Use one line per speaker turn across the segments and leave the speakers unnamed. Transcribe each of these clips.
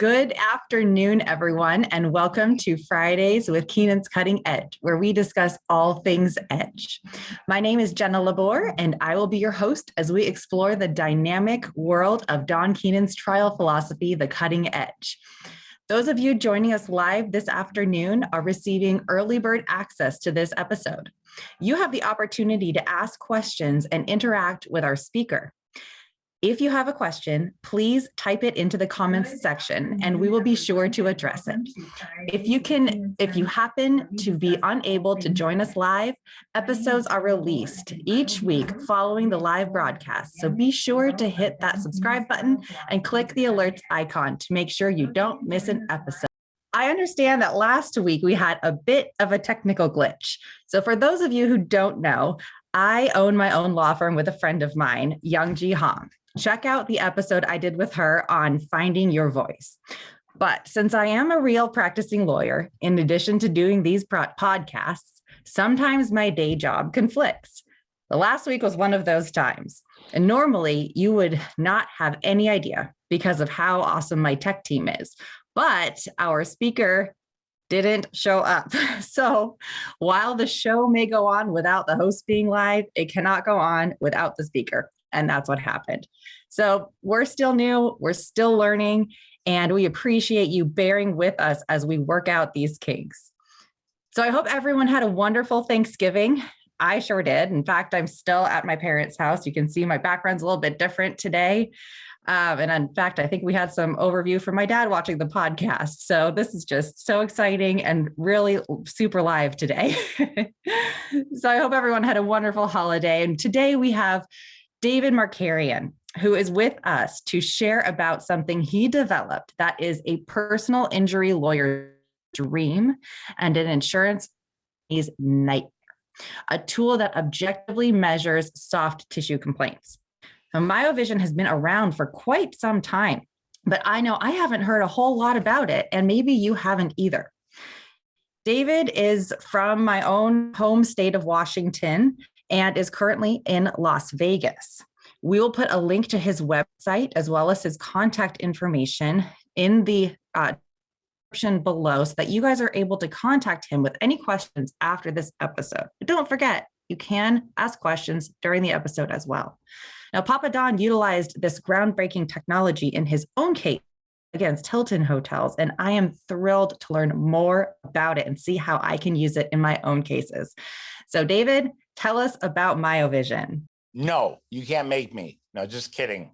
Good afternoon, everyone, and welcome to Fridays with Keenan's Cutting Edge, where we discuss all things edge. My name is Jenna Labor, and I will be your host as we explore the dynamic world of Don Keenan's trial philosophy, the cutting edge. Those of you joining us live this afternoon are receiving early bird access to this episode. You have the opportunity to ask questions and interact with our speaker. If you have a question, please type it into the comments section and we will be sure to address it. If you happen to be unable to join us live, episodes are released each week following the live broadcast. So be sure to hit that subscribe button and click the alerts icon to make sure you don't miss an episode. I understand that last week we had a bit of a technical glitch. So for those of you who don't know, I own my own law firm with a friend of mine, Young Ji Hong. Check out the episode I did with her on finding your voice. But since I am a real practicing lawyer, in addition to doing these podcasts, sometimes my day job conflicts. The last week was one of those times. And normally you would not have any idea because of how awesome my tech team is. But our speaker didn't show up. So while the show may go on without the host being live, it cannot go on without the speaker. And that's what happened. So we're still new, we're still learning, and we appreciate you bearing with us as we work out these kinks. So I hope everyone had a wonderful Thanksgiving. I sure did. In fact, I'm still at my parents' house. You can see my background's a little bit different today. And in fact, I think we had some overview from my dad watching the podcast. So this is just so exciting and really super live today. So I hope everyone had a wonderful holiday. And today we have David Marcarian, who is with us to share about something he developed that is a personal injury lawyer's dream and an insurance company's nightmare, a tool that objectively measures soft tissue complaints. Now, MyoVision has been around for quite some time, but I know I haven't heard a whole lot about it, and maybe you haven't either. David is from my own home state of Washington and is currently in Las Vegas. We will put a link to his website as well as his contact information in the description below so that you guys are able to contact him with any questions after this episode. But don't forget, you can ask questions during the episode as well. Now, Papa Don utilized this groundbreaking technology in his own case against Hilton hotels, and I am thrilled to learn more about it and see how I can use it in my own cases. So David, tell us about MyoVision.
No, you can't make me. No, just kidding.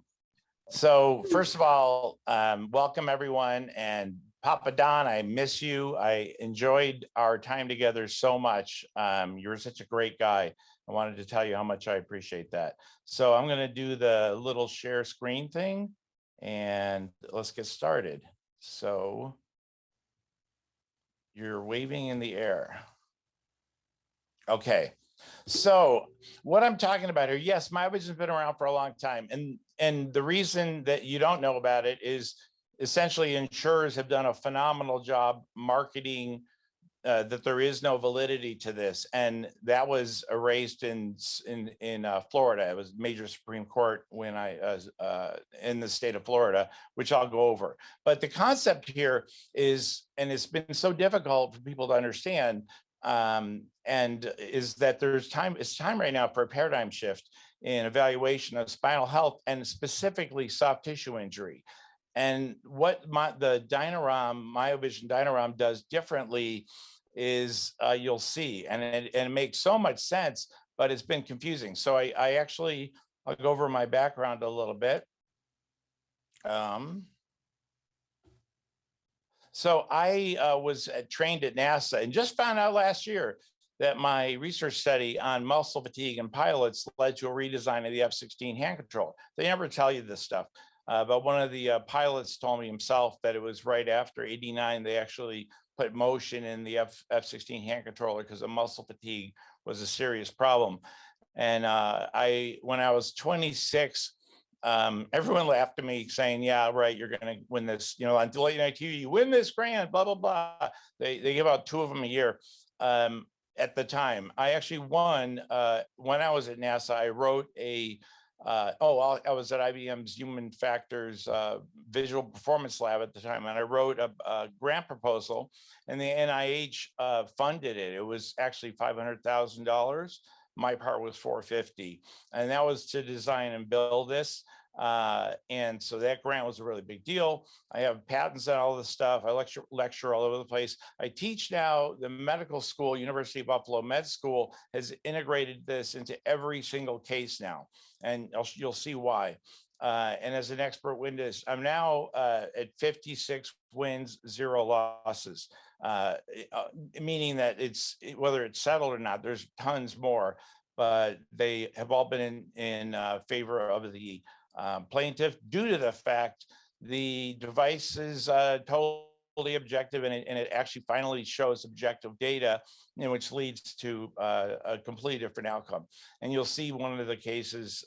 So first of all, welcome everyone. And Papa Don, I miss you. I enjoyed our time together so much. You're such a great guy. I wanted to tell you how much I appreciate that. So I'm going to do the little share screen thing and let's get started. So you're waving in the air. Okay. So what I'm talking about here, yes, MyoVision has been around for a long time. And the reason that you don't know about it is essentially insurers have done a phenomenal job marketing that there is no validity to this. And that was erased in Florida. It was major Supreme Court when I was in the state of Florida, which I'll go over. But the concept here is, and it's been so difficult for people to understand, and is that it's time right now for a paradigm shift in evaluation of spinal health and specifically soft tissue injury. And what the DynaROM, MyoVision DynaROM does differently is you'll see, and it makes so much sense, but it's been confusing. So I'll go over my background a little bit. So I was trained at NASA and just found out last year that my research study on muscle fatigue in pilots led to a redesign of the F-16 hand control. They never tell you this stuff, but one of the pilots told me himself that it was right after '89 they actually put motion in the F-16 hand controller because the muscle fatigue was a serious problem. And when I was 26, everyone laughed at me saying, yeah, right, you're going to win this, on late night TV, you win this grant, blah, blah, blah. They give out 2 of them a year. At the time, I actually won when I was at NASA. I wrote a I was at IBM's Human Factors Visual Performance Lab at the time, and I wrote a grant proposal, and the NIH funded it. It was actually $500,000. My part was $450,000, and that was to design and build this. And so that grant was a really big deal. I have patents on all this stuff. I lecture all over the place. I teach now. The medical school, University of Buffalo Med School, has integrated this into every single case now, and you'll see why. And as an expert witness, I'm now at 56 wins, 0 losses, meaning that whether it's settled or not, there's tons more, but they have all been in favor of the plaintiff due to the fact the device is totally objective, and it actually finally shows objective data, which leads to a completely different outcome. And you'll see one of the cases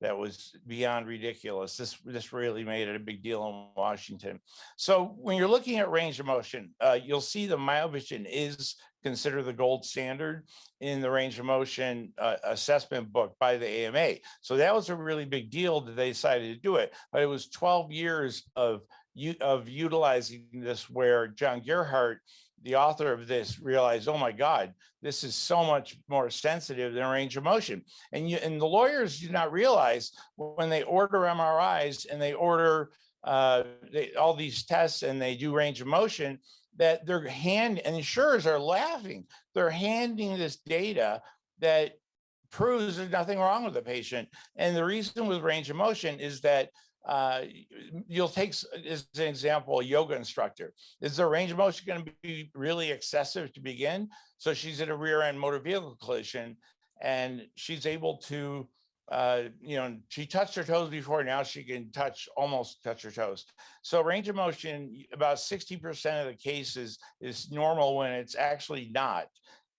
that was beyond ridiculous. This really made it a big deal in Washington. So when you're looking at range of motion, you'll see the MyoVision is considered the gold standard in the range of motion assessment book by the AMA. So that was a really big deal that they decided to do it. But it was 12 years of utilizing this, where John Gerhardt, the author of this, realized, oh my God, this is so much more sensitive than range of motion. And the lawyers do not realize when they order MRIs and they order all these tests and they do range of motion, that and insurers are laughing. They're handing this data that proves there's nothing wrong with the patient. And the reason with range of motion is that you'll take, as an example, a yoga instructor. Is their range of motion going to be really excessive to begin? So she's in a rear end motor vehicle collision and she's able to, she touched her toes before, now she can almost touch her toes. So range of motion, about 60% of the cases is normal when it's actually not.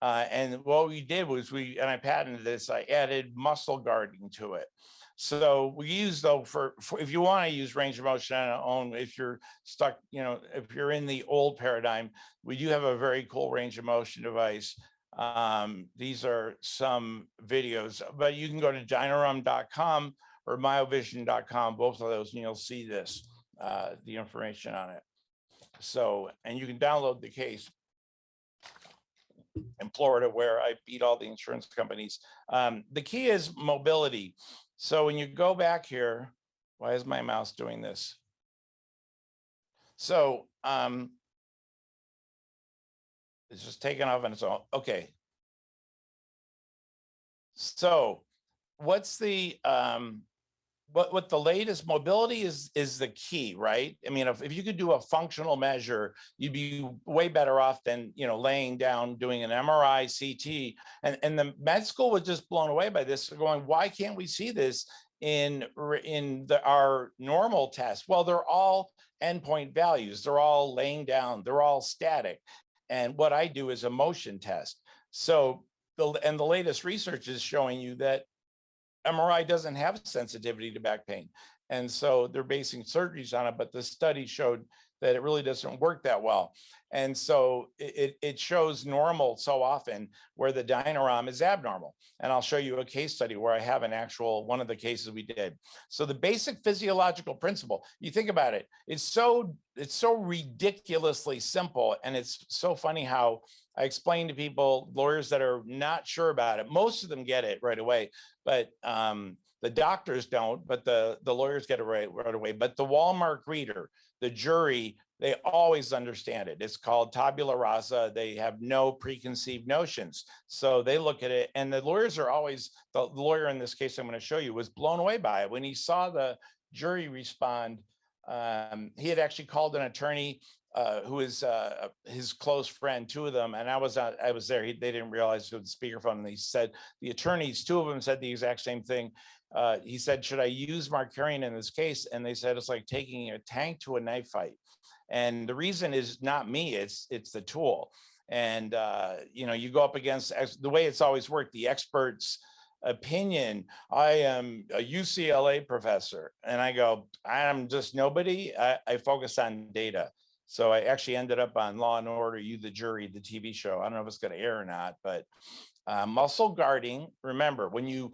And what we did was and I patented this, I added muscle guarding to it. So we use, though, for if you want to use range of motion on your own, if you're stuck, if you're in the old paradigm, we do have a very cool range of motion device. These are some videos, but you can go to dynarom.com or myovision.com, both of those, and you'll see this, the information on it. So, and you can download the case in Florida, where I beat all the insurance companies. The key is mobility. So when you go back here, why is my mouse doing this? So it's just taken off on its own. Okay. So what's the what the latest mobility is the key, right? I mean, if you could do a functional measure, you'd be way better off than laying down doing an MRI, CT, and the med school was just blown away by this. They're going, why can't we see this in our normal tests? Well, they're all endpoint values. They're all laying down. They're all static. And what I do is a motion test. So the latest research is showing you that MRI doesn't have sensitivity to back pain. And so they're basing surgeries on it, but the study showed that it really doesn't work that well. And so it shows normal so often where the DynaROM is abnormal. And I'll show you a case study where I have one of the cases we did. So the basic physiological principle, you think about it, it's so ridiculously simple. And it's so funny how I explain to people, lawyers that are not sure about it, most of them get it right away, but the doctors don't, but the lawyers get it right away. But the Walmart greeter, the jury, they always understand it. It's called tabula rasa. They have no preconceived notions. So they look at it, and the lawyers are always, the lawyer in this case I'm going to show you was blown away by it. When he saw the jury respond, he had actually called an attorney who is his close friend, two of them, and I was there. They didn't realize it was speakerphone, and he said the attorneys, two of them said the exact same thing. He said, "Should I use Marcarian in this case?" And they said it's like taking a tank to a knife fight. And the reason is not me; it's the tool. And you go up against the way it's always worked. The experts' opinion. I am a UCLA professor, and I go, I'm just nobody. I focus on data. So I actually ended up on Law and Order, You the Jury, the TV show. I don't know if it's going to air or not, but muscle guarding. Remember, when you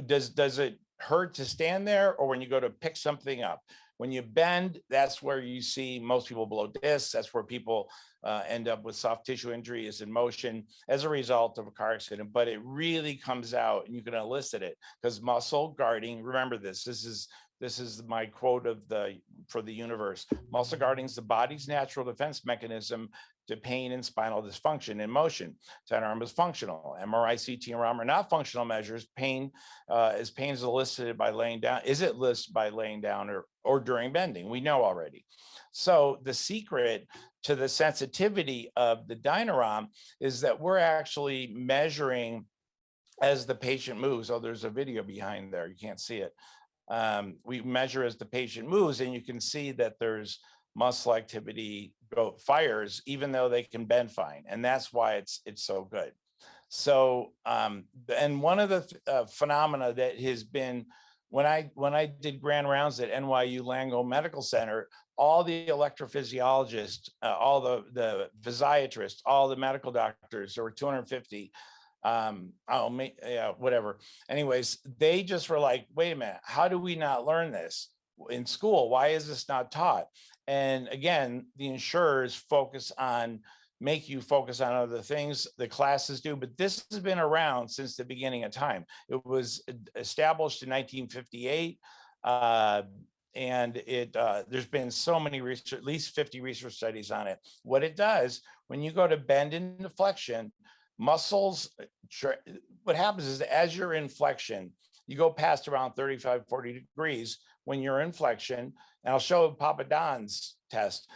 does it hurt to stand there or when you go to pick something up. When you bend, that's where you see most people blow discs. That's where people end up with soft tissue injury is in motion as a result of a car accident. But it really comes out, and you can elicit it because muscle guarding. Remember this. This is my quote for the universe. Muscle guarding is the body's natural defense mechanism to pain and spinal dysfunction in motion. DynaROM is functional. MRI, CT, and ROM are not functional measures. Pain is elicited by laying down. Is it elicited by laying down or during bending? We know already. So the secret to the sensitivity of the DynaROM is that we're actually measuring as the patient moves. Oh, there's a video behind there. You can't see it. We measure as the patient moves, and you can see that there's muscle activity fires, even though they can bend fine. And that's why it's so good. So, and one of the phenomena that has been, when I did grand rounds at NYU Langone Medical Center, all the electrophysiologists, all the physiatrists, all the medical doctors, there were 250, whatever. Anyways, they just were like, wait a minute, how do we not learn this in school? Why is this not taught? And again, the insurers make you focus on other things, the classes do, but this has been around since the beginning of time. It was established in 1958. And there's been so many research, at least 50 research studies on it. What it does, when you go to bend and flexion, muscles, what happens is that as you're in flexion, you go past around 35, 40 degrees when you're in flexion, and I'll show Papa Don's test,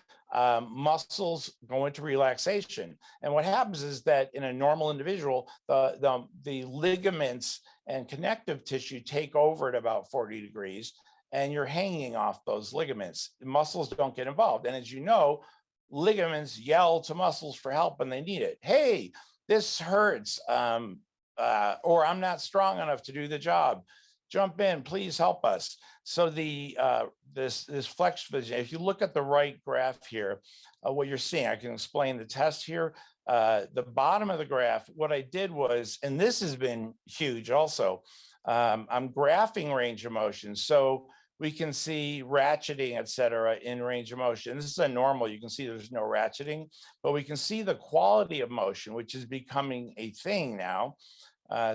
muscles go into relaxation. And what happens is that in a normal individual, the ligaments and connective tissue take over at about 40 degrees, and you're hanging off those ligaments. Muscles don't get involved. And as you know, ligaments yell to muscles for help when they need it. Hey, this hurts, or I'm not strong enough to do the job. Jump in, please help us. So this flex vision, if you look at the right graph here, what you're seeing, I can explain the test here. The bottom of the graph, what I did was, and this has been huge also, I'm graphing range of motion. So we can see ratcheting, et cetera, in range of motion. This is a normal, you can see there's no ratcheting, but we can see the quality of motion, which is becoming a thing now.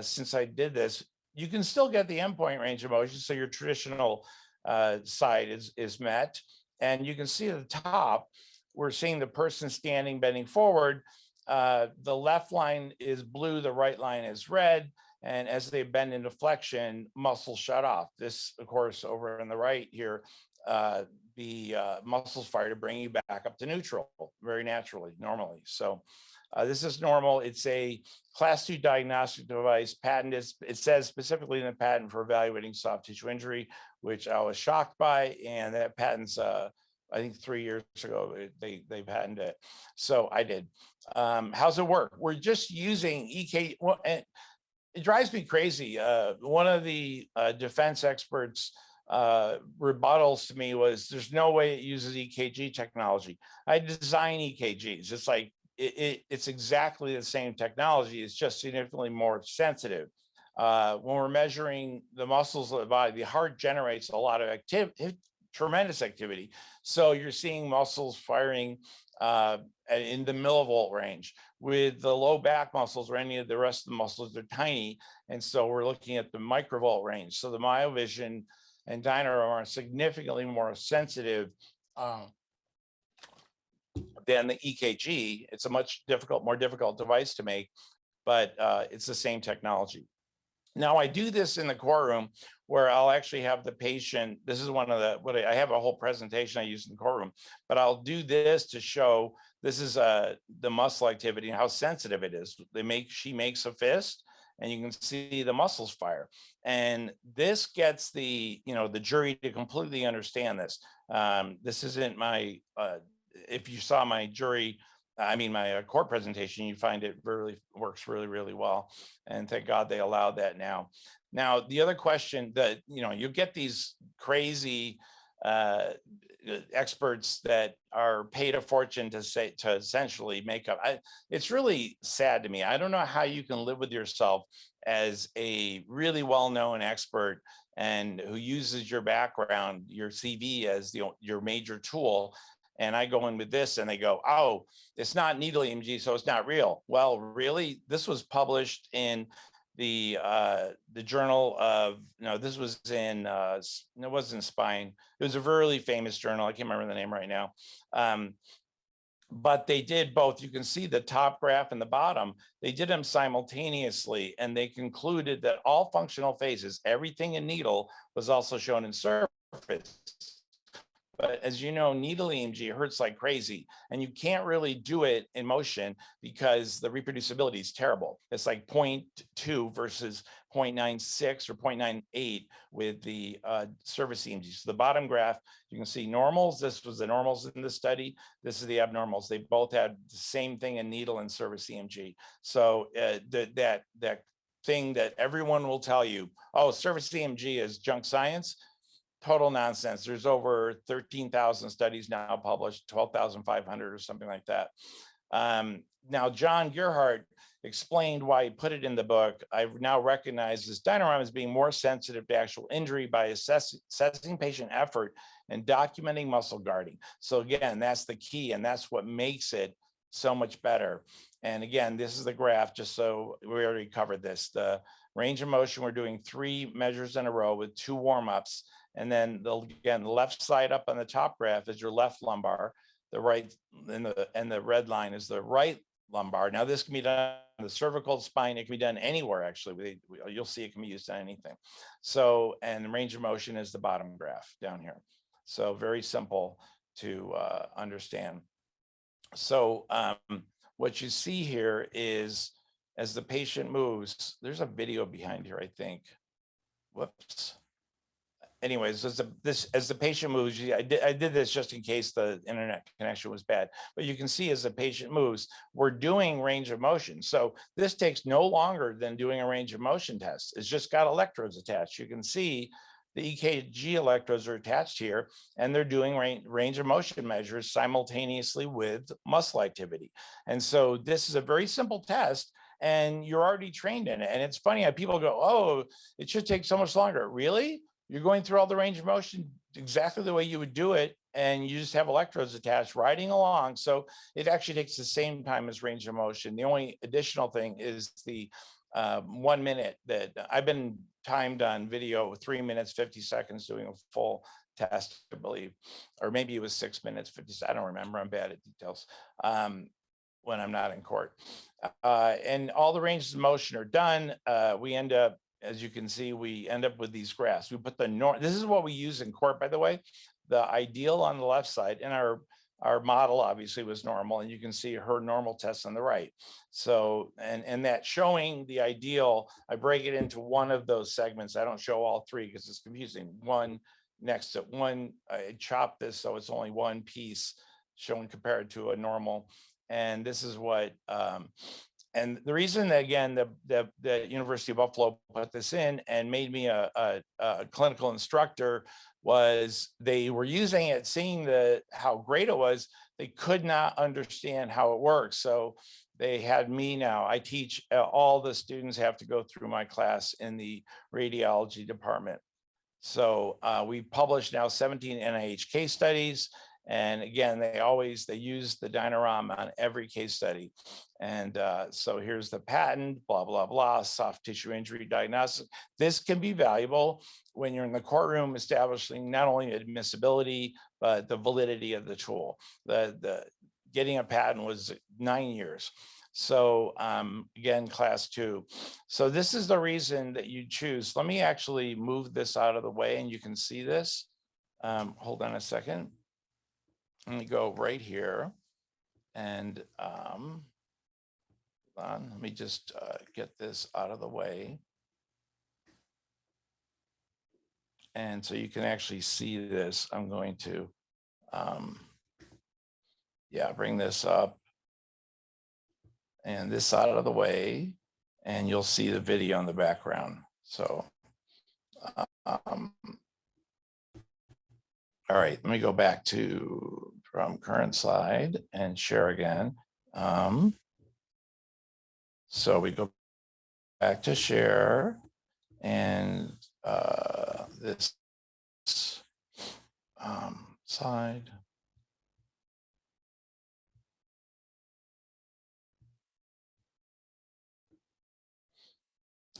Since I did this, you can still get the endpoint range of motion. So your traditional side is met. And you can see at the top, we're seeing the person standing, bending forward. The left line is blue, the right line is red. And as they bend into flexion, muscles shut off. This, of course, over on the right here, the muscles fire to bring you back up to neutral very naturally, normally. So this is normal. It's a class 2 diagnostic device. Patented. It says specifically in the patent for evaluating soft tissue injury, which I was shocked by. And that patent's, I think 3 years ago, they patented it. So I did. How's it work? We're just using EK. Well, and it drives me crazy. One of the defense experts' rebuttals to me was, there's no way it uses EKG technology. I design EKGs. It's like, it's exactly the same technology. It's just significantly more sensitive. When we're measuring the muscles of the body, the heart generates a lot of activity, tremendous activity. So you're seeing muscles firing in the millivolt range. With the low back muscles or any of the rest of the muscles, they're tiny. And so we're looking at the microvolt range. So the MyoVision and DynaROM are significantly more sensitive than the EKG. It's a much more difficult device to make, but it's the same technology. Now I do this in the courtroom where I'll actually have the patient. This is one of I have a whole presentation I use in the courtroom, but I'll do this to show, this is the muscle activity and how sensitive it is. She makes a fist and you can see the muscles fire. And this gets the jury to completely understand this. This isn't my, if you saw my my court presentation, you find it really works really, really well. And thank God they allowed that now. Now, the other question that, you get these crazy experts that are paid a fortune to essentially make up. It's really sad to me. I don't know how you can live with yourself as a really well-known expert and who uses your background, your CV as your major tool. And I go in with this and they go, oh, it's not needle EMG, so it's not real. Well, really, this was published in the journal of, no, this was in, it wasn't Spine. It was a really famous journal. I can't remember the name right now. But they did both. You can see the top graph and the bottom. They did them simultaneously, and they concluded that all functional phases, everything in needle, was also shown in surface. But as you know, needle EMG hurts like crazy, and you can't really do it in motion because the reproducibility is terrible. It's like 0.2 versus 0.96 or 0.98 with the surface EMG. So the bottom graph, you can see normals. This was the normals in the study. This is the abnormals. They both had the same thing in needle and surface EMG. So that thing that everyone will tell you, oh, surface EMG is junk science. Total nonsense. There's over 13,000 studies now published, 12,500 or something like that. Now, John Gerhardt explained why he put it in the book. I now recognize this DynaROM as being more sensitive to actual injury by assessing patient effort and documenting muscle guarding. So again, that's the key, and that's what makes it so much better. And again, this is the graph, just so we already covered this. The range of motion, we're doing 3 measures in a row with 2 warm-ups. And then again, the left side up on the top graph is your left lumbar. The right and the red line is the right lumbar. Now this can be done on the cervical spine. It can be done anywhere, actually. You'll see it can be used on anything. So, and the range of motion is the bottom graph down here. So very simple to understand. So what you see here is as the patient moves, there's a video behind here, I think. Whoops. Anyways, as the patient moves, I did this just in case the internet connection was bad, but you can see as the patient moves, we're doing range of motion. So this takes no longer than doing a range of motion test. It's just got electrodes attached. You can see the EKG electrodes are attached here, and they're doing range of motion measures simultaneously with muscle activity. And so this is a very simple test, and you're already trained in it. And it's funny how people go, oh, it should take so much longer. Really? You're going through all the range of motion exactly the way you would do it, and you just have electrodes attached riding along. So it actually takes the same time as range of motion. The only additional thing is the 1 minute that I've been timed on video, 3 minutes, 50 seconds doing a full test, I believe, or maybe it was 6 minutes, 50. I don't remember. I'm bad at details when I'm not in court. And all the ranges of motion are done. We end up, as you can see, we end up with these graphs. We put this is what we use in court, by the way, the ideal on the left side, and our model obviously was normal, and you can see her normal test on the right. So, and that showing the ideal, I break it into one of those segments. I don't show all 3 because it's confusing. One next to one, I chop this so it's only one piece shown compared to a normal. And this is what, and the reason that, again, the University of Buffalo put this in and made me a clinical instructor was they were using it, seeing how great it was. They could not understand how it works. So they had me now. I teach, all the students have to go through my class in the radiology department. So we published now 17 NIH case studies. And again, they use the DynaROM on every case study. And so here's the patent, blah, blah, blah, soft tissue injury diagnosis. This can be valuable when you're in the courtroom establishing not only admissibility, but the validity of the tool. The getting a patent was 9 years. So again, class 2. So this is the reason that you choose. Let me actually move this out of the way and you can see this. Hold on a second. Let me go right here and hold on. Let me just get this out of the way. And so you can actually see this. I'm going to, bring this up and this out of the way, and you'll see the video in the background. So, All right, let me go back to from current slide and share again. So we go back to share and this slide.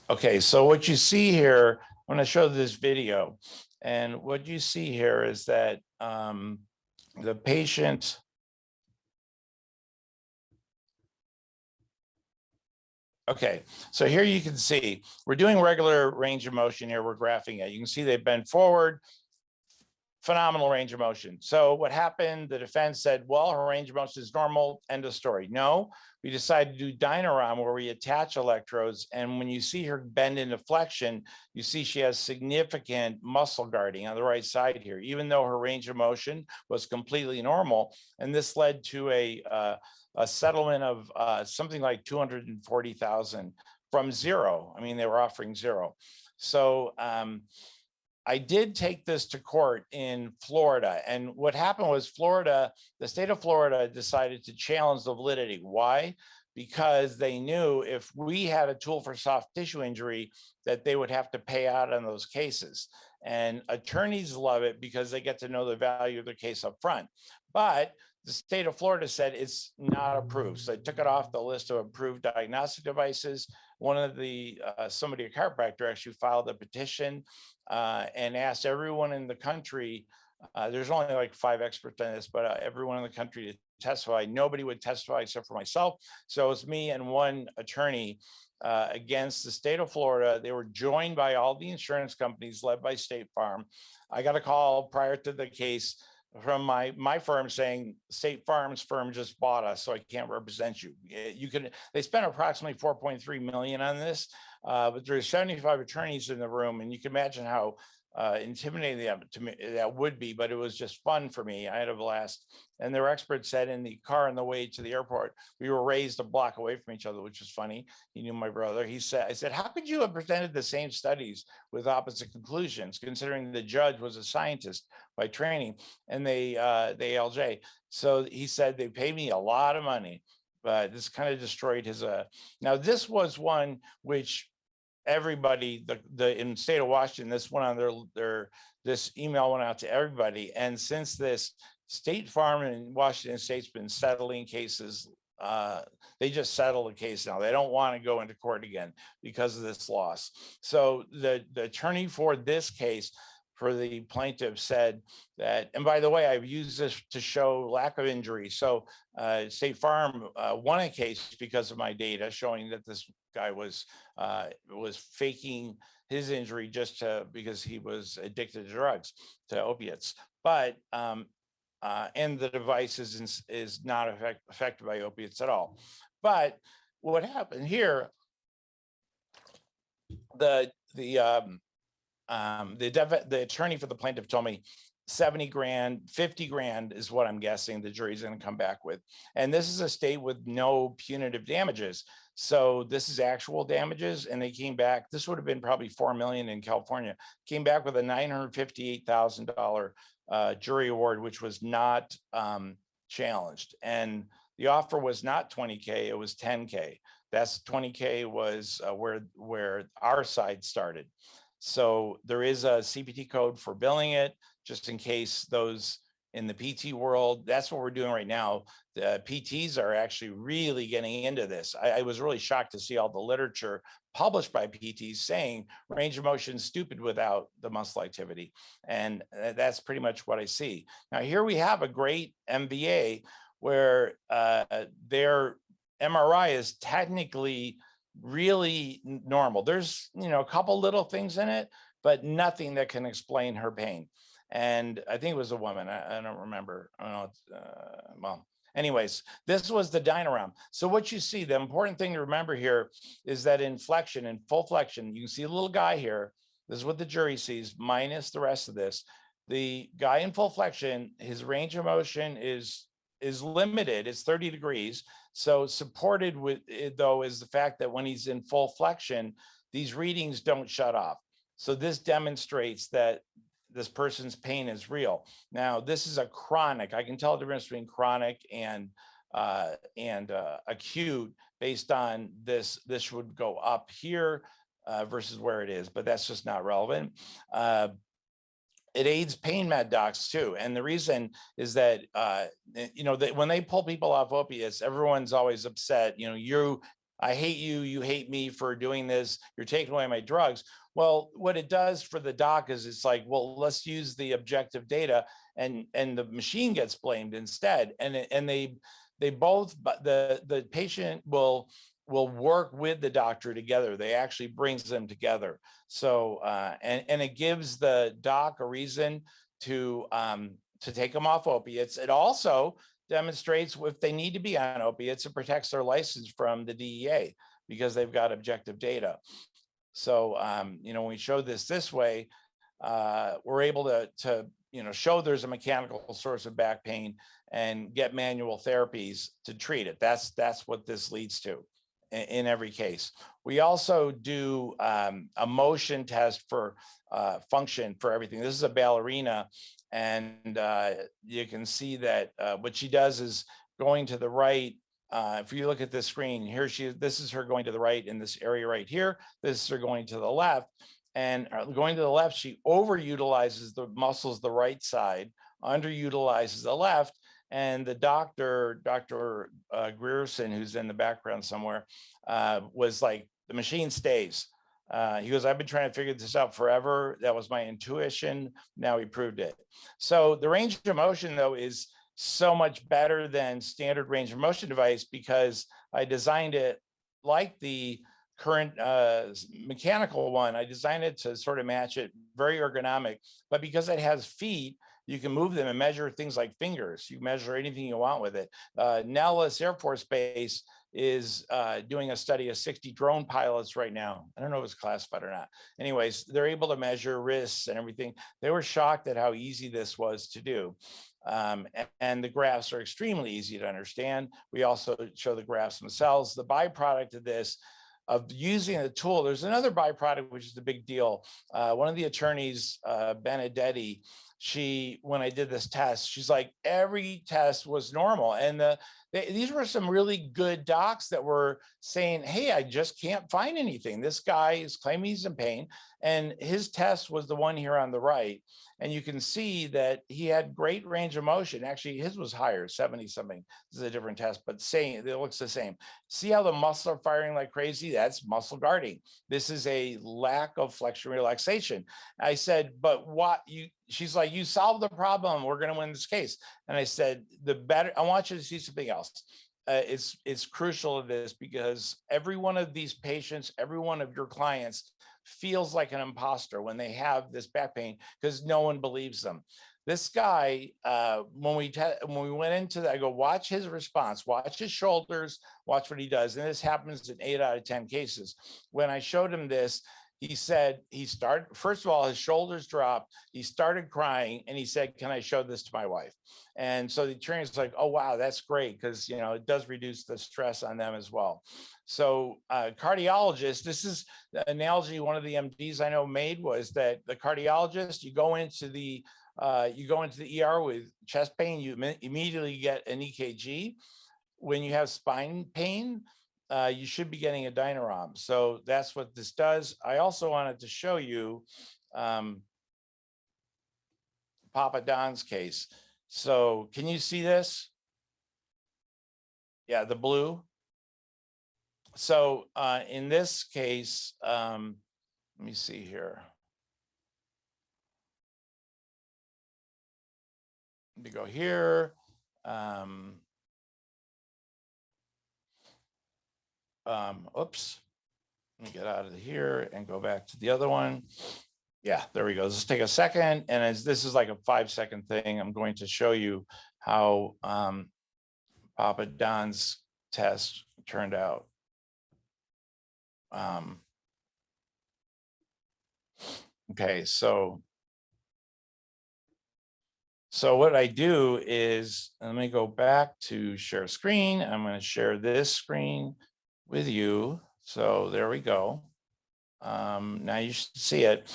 Okay, so what you see here, I'm going to show this video, and what you see here is that the patient. Okay, so here you can see we're doing regular range of motion here. We're graphing it. You can see they bend forward, phenomenal range of motion. So what happened, the defense said, well, her range of motion is normal, end of story. No, we decided to do DynaROM where we attach electrodes. And when you see her bend into flexion, you see she has significant muscle guarding on the right side here, even though her range of motion was completely normal. And this led to a settlement of something like 240,000 from zero. I mean, they were offering zero. So I did take this to court in Florida. And what happened was the state of Florida decided to challenge the validity. Why? Because they knew if we had a tool for soft tissue injury, that they would have to pay out on those cases. And attorneys love it because they get to know the value of their case up front. But the state of Florida said it's not approved. So they took it off the list of approved diagnostic devices. One of the, somebody, a chiropractor, actually filed a petition and asked everyone in the country, there's only like 5 experts on this, but everyone in the country to testify. Nobody would testify except for myself. So it's me and one attorney against the state of Florida. They were joined by all the insurance companies led by State Farm. I got a call prior to the case from my firm saying State Farm's firm just bought us, so I can't represent you. They spent approximately 4.3 million on this, but there's 75 attorneys in the room, and you can imagine how intimidating that would be, but it was just fun for me. I had a blast. And their expert said in the car on the way to the airport, we were raised a block away from each other, which was funny. He knew my brother. I said, how could you have presented the same studies with opposite conclusions, considering the judge was a scientist by training and the ALJ? So he said, they paid me a lot of money, but this kind of destroyed his, now this was one which everybody, in the state of Washington, this went on this email went out to everybody. And since this, State Farm in Washington State's been settling cases. They just settled a case now. They don't want to go into court again because of this loss. So the attorney for this case for the plaintiff said that, and by the way, I've used this to show lack of injury. So State Farm won a case because of my data showing that this guy was faking his injury just because he was addicted to drugs, to opiates. But and the device is not affected by opiates at all. But what happened here, the attorney for the plaintiff told me 70 grand, 50 grand is what I'm guessing the jury's going to come back with. And this is a state with no punitive damages. So this is actual damages. And they came back, this would have been probably 4 million in California, came back with a $958,000 jury award, which was not challenged. And the offer was not 20K, it was 10K. That's 20K was where our side started. So there is a CPT code for billing it, just in case those in the PT world, that's what we're doing right now. The PTs are actually really getting into this. I was really shocked to see all the literature published by PTs saying range of motion is stupid without the muscle activity. And that's pretty much what I see. Now here we have a great MVA where their MRI is technically really normal. There's, a couple little things in it, but nothing that can explain her pain. And I think it was a woman. I don't remember. I don't know. Well, anyways, this was the DynaROM. So what you see, the important thing to remember here is that in flexion, in full flexion, you can see a little guy here. This is what the jury sees minus the rest of this. The guy in full flexion, his range of motion is limited. It's 30 degrees. So supported with it, though, is the fact that when he's in full flexion, these readings don't shut off. So this demonstrates that this person's pain is real. Now, this is a chronic. I can tell the difference between chronic and acute based on this. This would go up here versus where it is, but that's just not relevant. It aids pain med docs too. And the reason is that, when they pull people off opiates, everyone's always upset. I hate you, you hate me for doing this. You're taking away my drugs. Well, what it does for the doc is it's like, well, let's use the objective data, and the machine gets blamed instead. And they both, but the patient will work with the doctor together. They actually brings them together. So, and it gives the doc a reason to take them off opiates. It also demonstrates if they need to be on opiates, it protects their license from the DEA because they've got objective data. So, when we show this way, we're able to show there's a mechanical source of back pain and get manual therapies to treat it. That's what this leads to in every case. We also do a motion test for function for everything. This is a ballerina, and you can see that what she does is going to the right. If you look at this screen here, this is her going to the right in this area right here. This is her going to the left. And going to the left, she overutilizes the muscles the right side, underutilizes the left. And the Dr. Grierson, who's in the background somewhere, was like, the machine stays. He goes, I've been trying to figure this out forever. That was my intuition. Now he proved it. So the range of motion, though, is so much better than standard range of motion device because I designed it like the current mechanical one. I designed it to sort of match it, very ergonomic, but because it has feet, you can move them and measure things like fingers. You measure anything you want with it. Nellis Air Force Base is doing a study of 60 drone pilots right now. I don't know if it's classified or not. Anyways, they're able to measure wrists and everything. They were shocked at how easy this was to do. And the graphs are extremely easy to understand. We also show the graphs themselves. The byproduct of this, of using the tool, there's another byproduct, which is the big deal. One of the attorneys, Benedetti, when I did this test, she's like, every test was normal. And these were some really good docs that were saying, hey, I just can't find anything. This guy is claiming he's in pain. And his test was the one here on the right. And you can see that he had great range of motion. Actually, his was higher, 70 something. This is a different test, but it looks the same. See how the muscles are firing like crazy? That's muscle guarding. This is a lack of flexion relaxation. I said, but what she's like, you solved the problem. We're going to win this case. And I said, I want you to see something else. It's crucial to this because every one of these patients, every one of your clients feels like an imposter when they have this back pain because no one believes them. This guy, when we went into that, I go, watch his response, watch his shoulders, watch what he does. And this happens in 8 out of 10 cases. When I showed him this, he said first of all, his shoulders dropped. He started crying and he said, can I show this to my wife? And so the attorney was like, oh, wow, that's great. Because, it does reduce the stress on them as well. So cardiologist, this is the analogy one of the MDs I know made was that the cardiologist, you go into the ER with chest pain, you immediately get an EKG. When you have spine pain, you should be getting a DynaROM. So that's what this does. I also wanted to show you Papa Don's case. So can you see this? Yeah, the blue. So in this case, let me see here. Let me go here. Oops, let me get out of here and go back to the other one. Yeah, there we go. Let's take a second. And as this is like a 5-second thing, I'm going to show you how Papa Don's test turned out. Okay, so what I do is, let me go back to share screen. I'm going to share this screen with you. So there we go. Now you should see it.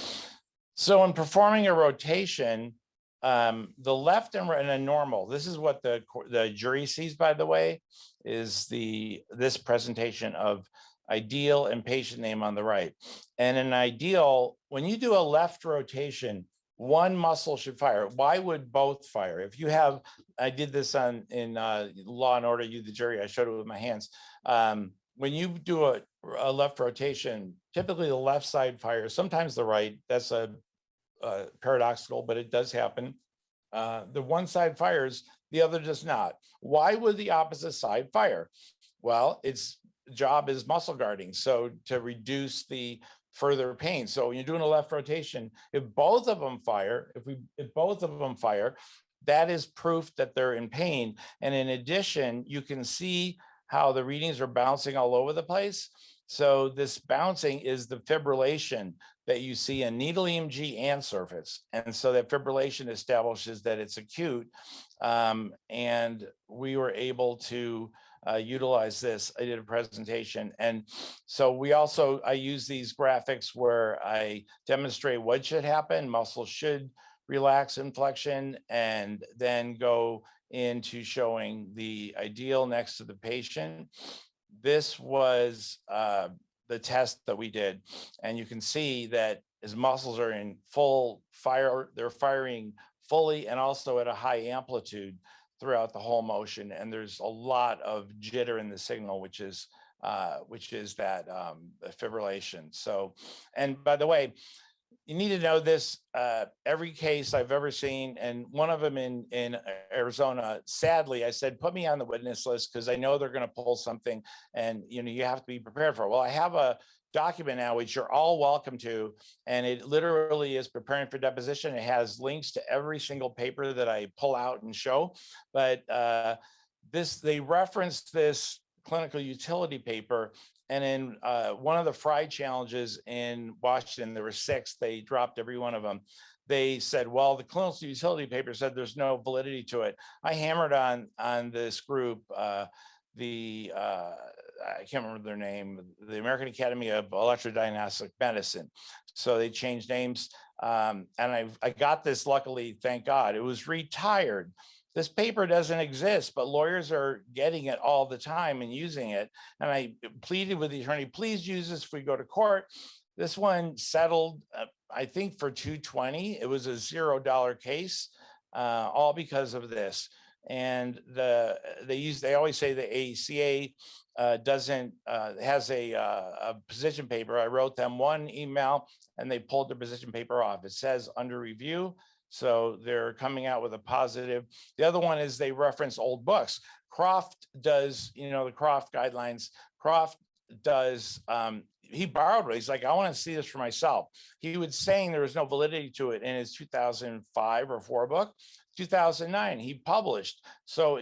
So in performing a rotation, the left and right in a normal, this is what the jury sees, by the way, is this presentation of ideal and patient name on the right. And in ideal, when you do a left rotation, one muscle should fire. Why would both fire? If you have, I did this in Law and Order, You the Jury, I showed it with my hands. When you do a left rotation, typically the left side fires, sometimes the right. That's paradoxical, but it does happen. The one side fires, the other does not. Why would the opposite side fire? Well, its job is muscle guarding, so to reduce the further pain. So when you're doing a left rotation, if both of them fire, if both of them fire, that is proof that they're in pain. And in addition, you can see how the readings are bouncing all over the place. So this bouncing is the fibrillation that you see in needle EMG and surface. And so that fibrillation establishes that it's acute. And we were able to utilize this. I did a presentation. And so I use these graphics where I demonstrate what should happen. Muscles should relax in flexion, and then go into showing the ideal next to the patient. This was the test that we did. And you can see that his muscles are in full fire, they're firing fully and also at a high amplitude throughout the whole motion. And there's a lot of jitter in the signal, which is that fibrillation. So, and by the way, you need to know this, every case I've ever seen, and one of them in Arizona, sadly, I said, put me on the witness list because I know they're going to pull something, and you have to be prepared for it. Well, I have a document now, which you're all welcome to, and it literally is preparing for deposition. It has links to every single paper that I pull out and show, but they referenced this clinical utility paper. And in one of the Fry challenges in Washington, there were 6, they dropped every one of them. They said, well, the clinical utility paper said there's no validity to it. I hammered on this group, I can't remember their name, the American Academy of Electrodiagnostic Medicine. So they changed names. And I got this, luckily, thank God. It was retired. This paper doesn't exist, but lawyers are getting it all the time and using it. And I pleaded with the attorney, please use this if we go to court. This one settled, I think, for $220. It was a $0 case, all because of this. And they always say the ACA has a position paper. I wrote them one email and they pulled the position paper off. It says under review. So they're coming out with a positive. The other one is they reference old books. Croft does, the Croft guidelines. Croft does, he borrowed it. He's like, I want to see this for myself. He was saying there was no validity to it in his 2005 or 4 book. 2009, he published. So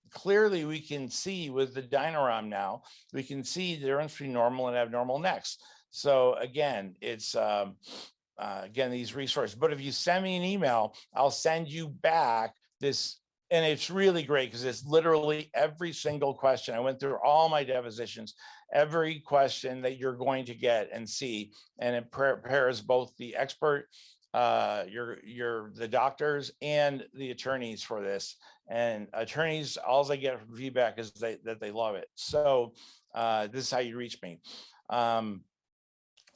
clearly we can see with the DynaROM now, we can see the difference between normal and abnormal necks. So again, it's, these resources. But if you send me an email, I'll send you back this, and it's really great because it's literally every single question. I went through all my depositions, every question that you're going to get and see, and it prepares both the expert, the doctors and the attorneys for this. And attorneys, all I get from feedback is that they love it. So this is how you reach me.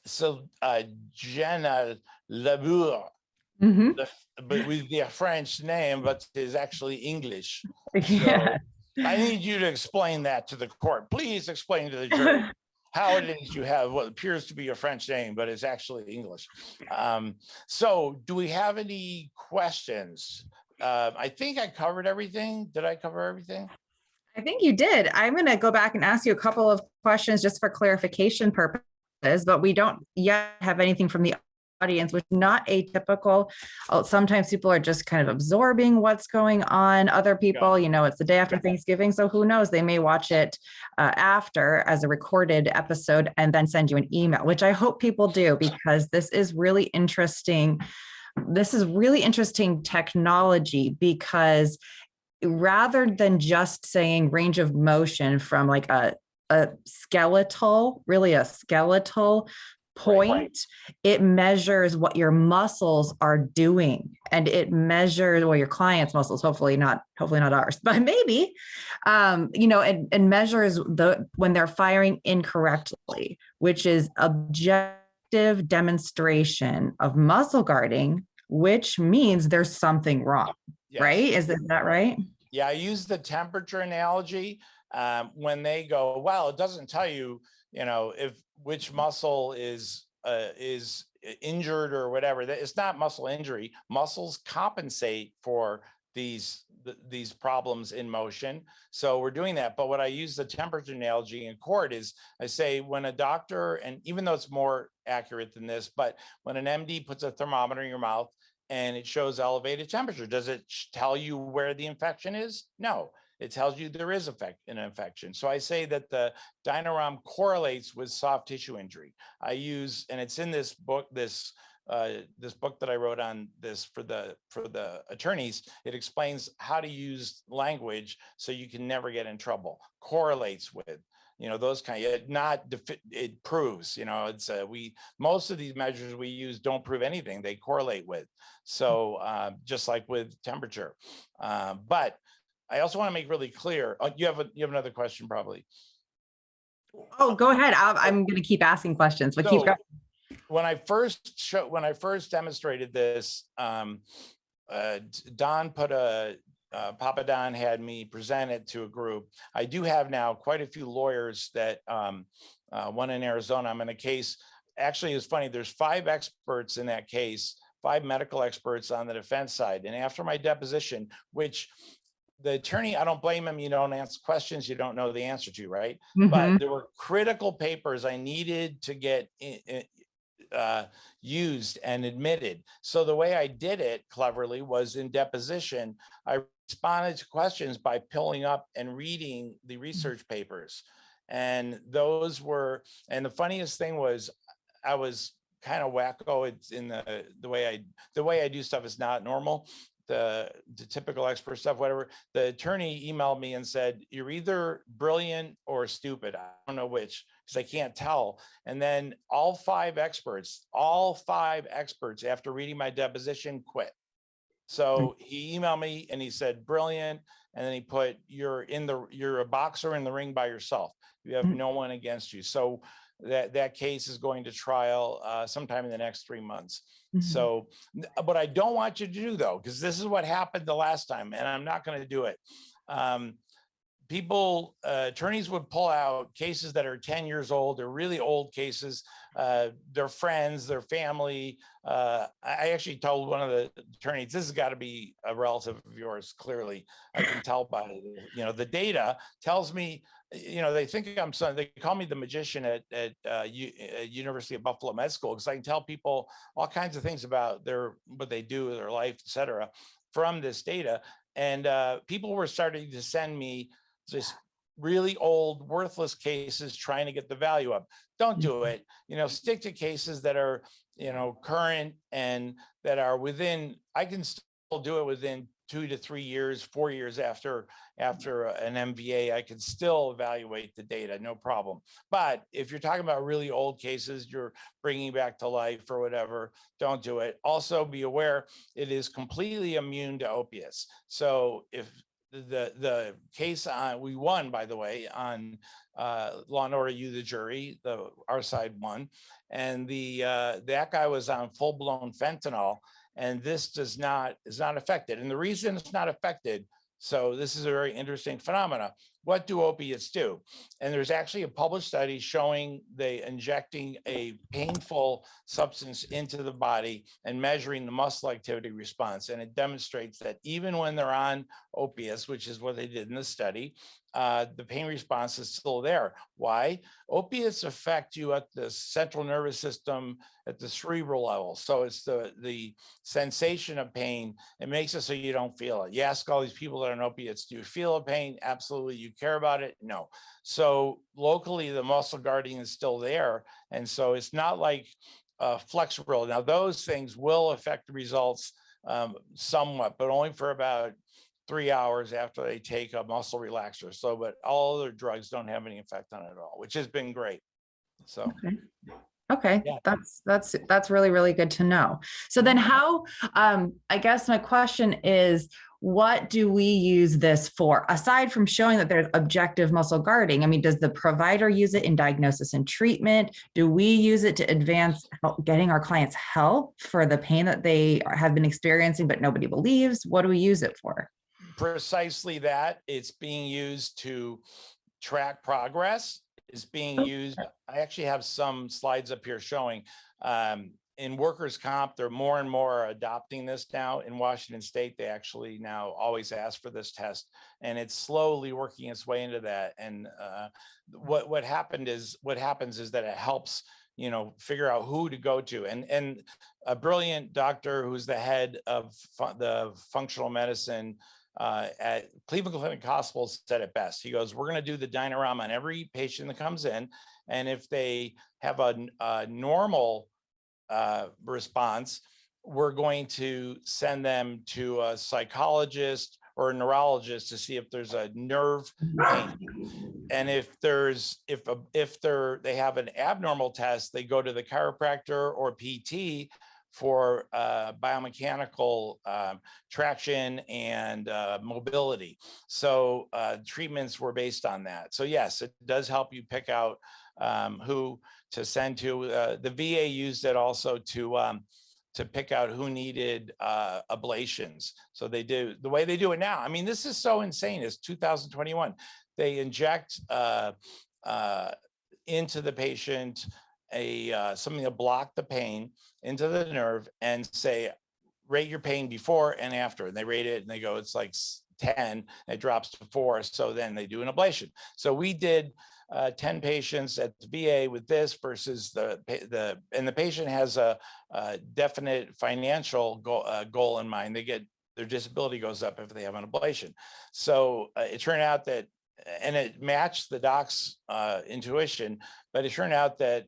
So Jenna Labour, but with the French name, but is actually English.
Yeah.
So I need you to explain that to the court. Please explain to the jury how it is you have what appears to be a French name, but it's actually English. So do we have any questions? I think I covered everything. Did I cover everything?
I think you did. I'm going to go back and ask you a couple of questions just for clarification purposes. But we don't yet have anything from the audience, which is not atypical. Sometimes people are just kind of absorbing what's going on. Other people, it's the day after Thanksgiving. So who knows, they may watch it after as a recorded episode and then send you an email, which I hope people do, because this is really interesting. This is really interesting technology, because rather than just saying range of motion from like a skeletal point, it measures what your muscles are doing, and it measures, well, your client's muscles, hopefully not ours, but maybe, and measures when they're firing incorrectly, which is objective demonstration of muscle guarding, which means there's something wrong. Yes. Right? Is that right?
Yeah, I use the temperature analogy when they go, well, it doesn't tell you, if which muscle is injured or whatever. It's not muscle injury. Muscles compensate for these problems in motion. So we're doing that. But what I use the temperature analogy in court is I say when a doctor, and even though it's more accurate than this, but when an MD puts a thermometer in your mouth and it shows elevated temperature, does it tell you where the infection is? No. It tells you there is an infection. So I say that the DynaROM correlates with soft tissue injury. I use, and it's in this book, this book that I wrote on this for the attorneys. It explains how to use language so you can never get in trouble. Correlates with, those kind of, it proves, it's most of these measures we use don't prove anything. They correlate with. So just like with temperature, but I also want to make really clear. You have another question, probably.
Oh, go ahead. I'm going to keep asking questions, but keep going.
When I first demonstrated this, Don Papa Don had me present it to a group. I do have now quite a few lawyers that one in Arizona. I'm in a case. Actually, it's funny. There's 5 experts in that case, 5 medical experts on the defense side. And after my deposition, which the attorney, I don't blame him. You don't answer questions you don't know the answer to, right? Mm-hmm. But there were critical papers I needed to get used and admitted. So the way I did it cleverly was in deposition, I responded to questions by pulling up and reading the research papers. And those were, and the funniest thing was I was kind of wacko. It's in the way I do stuff is not normal. The typical expert stuff, whatever. The attorney emailed me and said, you're either brilliant or stupid. I don't know which, because I can't tell. And then all five experts, after reading my deposition, quit. So he emailed me and he said, brilliant. And then he put, you're a boxer in the ring by yourself. You have no one against you. So that case is going to trial sometime in the next 3 months. So what I don't want you to do, though, because this is what happened the last time, and I'm not going to do it. Attorneys would pull out cases that are 10 years old. They're really old cases. Their friends, their family. I actually told one of the attorneys, this has got to be a relative of yours. Clearly, I can tell by, the data tells me, they think I'm son. They call me the magician at University of Buffalo Med School, because I can tell people all kinds of things about what they do, their life, et cetera, from this data. And people were starting to send me just really old, worthless cases trying to get the value up. Don't do it. Stick to cases that are, current and that are within, I can still do it within 2 to 3 years, 4 years after an MVA, I can still evaluate the data, no problem. But if you're talking about really old cases, you're bringing back to life or whatever, don't do it. Also be aware, it is completely immune to opiates. So if the case we won, by the way, on Law and Order, You the Jury, our side won, and that guy was on full-blown fentanyl, and this is not affected. And the reason it's not affected, so this is a very interesting phenomena. What do opiates do? And there's actually a published study showing they injecting a painful substance into the body and measuring the muscle activity response. And it demonstrates that even when they're on opiates, which is what they did in the study, the pain response is still there. Why? Opiates affect you at the central nervous system, at the cerebral level. So it's the sensation of pain. It makes it so you don't feel it. You ask all these people that are on opiates, do you feel a pain? Absolutely. You care about it? No. So locally, the muscle guarding is still there. And so it's not like flexible. Now, those things will affect the results somewhat, but only for about 3 hours after they take a muscle relaxer. So, but all other drugs don't have any effect on it at all, which has been great. So.
Okay. Okay,
Yeah.
that's really, really good to know. So then how, I guess my question is, what do we use this for? Aside from showing that there's objective muscle guarding, I mean, does the provider use it in diagnosis and treatment? Do we use it to advance getting our clients help for the pain that they have been experiencing, but nobody believes? What do we use it for?
Precisely that. It's being used to track progress. Is being used. I actually have some slides up here showing in workers' comp, they're more and more adopting this now. In Washington State, they actually now always ask for this test, and it's slowly working its way into that. And what happens is that it helps, you know, figure out who to go to. And a brilliant doctor who's the head of the functional medicine at Cleveland Clinic Hospital said it best. He goes, we're going to do the DynaROM on every patient that comes in. And if they have a normal response, we're going to send them to a psychologist or a neurologist to see if there's a nerve pain. And if they have an abnormal test, they go to the chiropractor or PT for biomechanical traction and mobility. So treatments were based on that. So yes, it does help you pick out who to send to. The VA used it also to pick out who needed ablations. So they do the way they do it now. I mean, this is so insane. It's 2021. They inject into the patient something to block the pain into the nerve and say, rate your pain before and after. And they rate it and they go, it's like 10, and it drops to 4. So then they do an ablation. So we did 10 patients at the VA with this versus and the patient has a definite financial goal in mind. They get their disability goes up if they have an ablation. So it turned out that, and it matched the doc's intuition, but it turned out that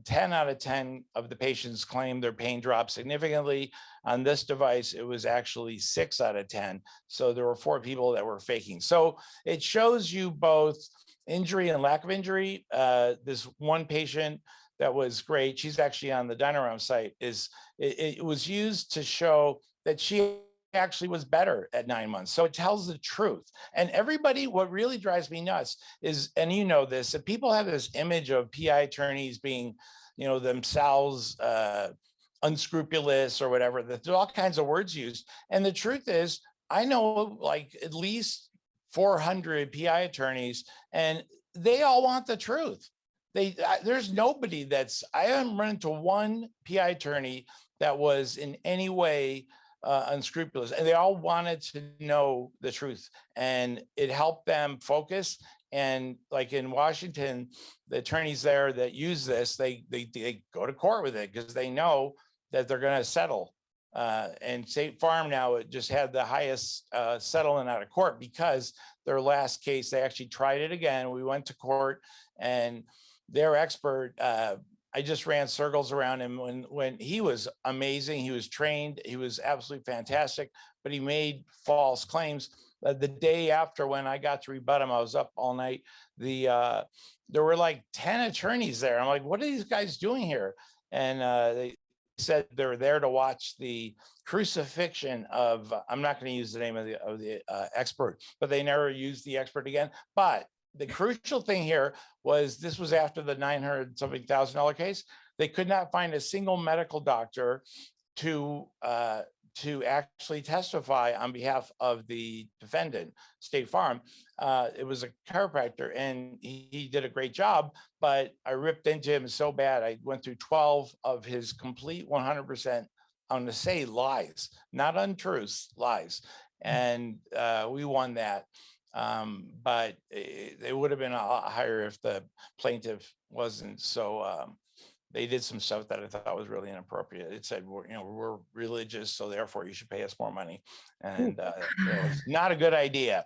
10 out of 10 of the patients claimed their pain dropped significantly. On this device, it was actually 6 out of 10. So there were 4 people that were faking. So it shows you both injury and lack of injury. This one patient that was great, she's actually on the DynaROM site, it was used to show that she actually was better at 9 months. So it tells the truth. And everybody, what really drives me nuts is, and you know this, that people have this image of PI attorneys being, you know, themselves unscrupulous or whatever. There's all kinds of words used. And the truth is, I know like at least 400 PI attorneys, and they all want the truth. There's nobody I haven't run into one PI attorney that was in any way unscrupulous, and they all wanted to know the truth, and it helped them focus. And like in Washington, the attorneys there that use this, they go to court with it because they know that they're going to settle. And State Farm now, it just had the highest settlement out of court because their last case, they actually tried it again. We went to court, and their expert, I just ran circles around him when he was amazing. He was trained. He was absolutely fantastic, but he made false claims. The day after, when I got to rebut him, I was up all night. There were like 10 attorneys there. I'm like, what are these guys doing here? And they said they were there to watch the crucifixion of, I'm not going to use the name of the expert, but they never used the expert again. But the crucial thing here was this was after the $900-something thousand case. They could not find a single medical doctor to actually testify on behalf of the defendant, State Farm. It was a chiropractor, and he did a great job, but I ripped into him so bad. I went through 12 of his complete 100%, I'm going to say lies, not untruths, lies. And we won that. But it would have been a lot higher if the plaintiff wasn't so, they did some stuff that I thought was really inappropriate. It said, we're religious, so therefore you should pay us more money. And it was not a good idea.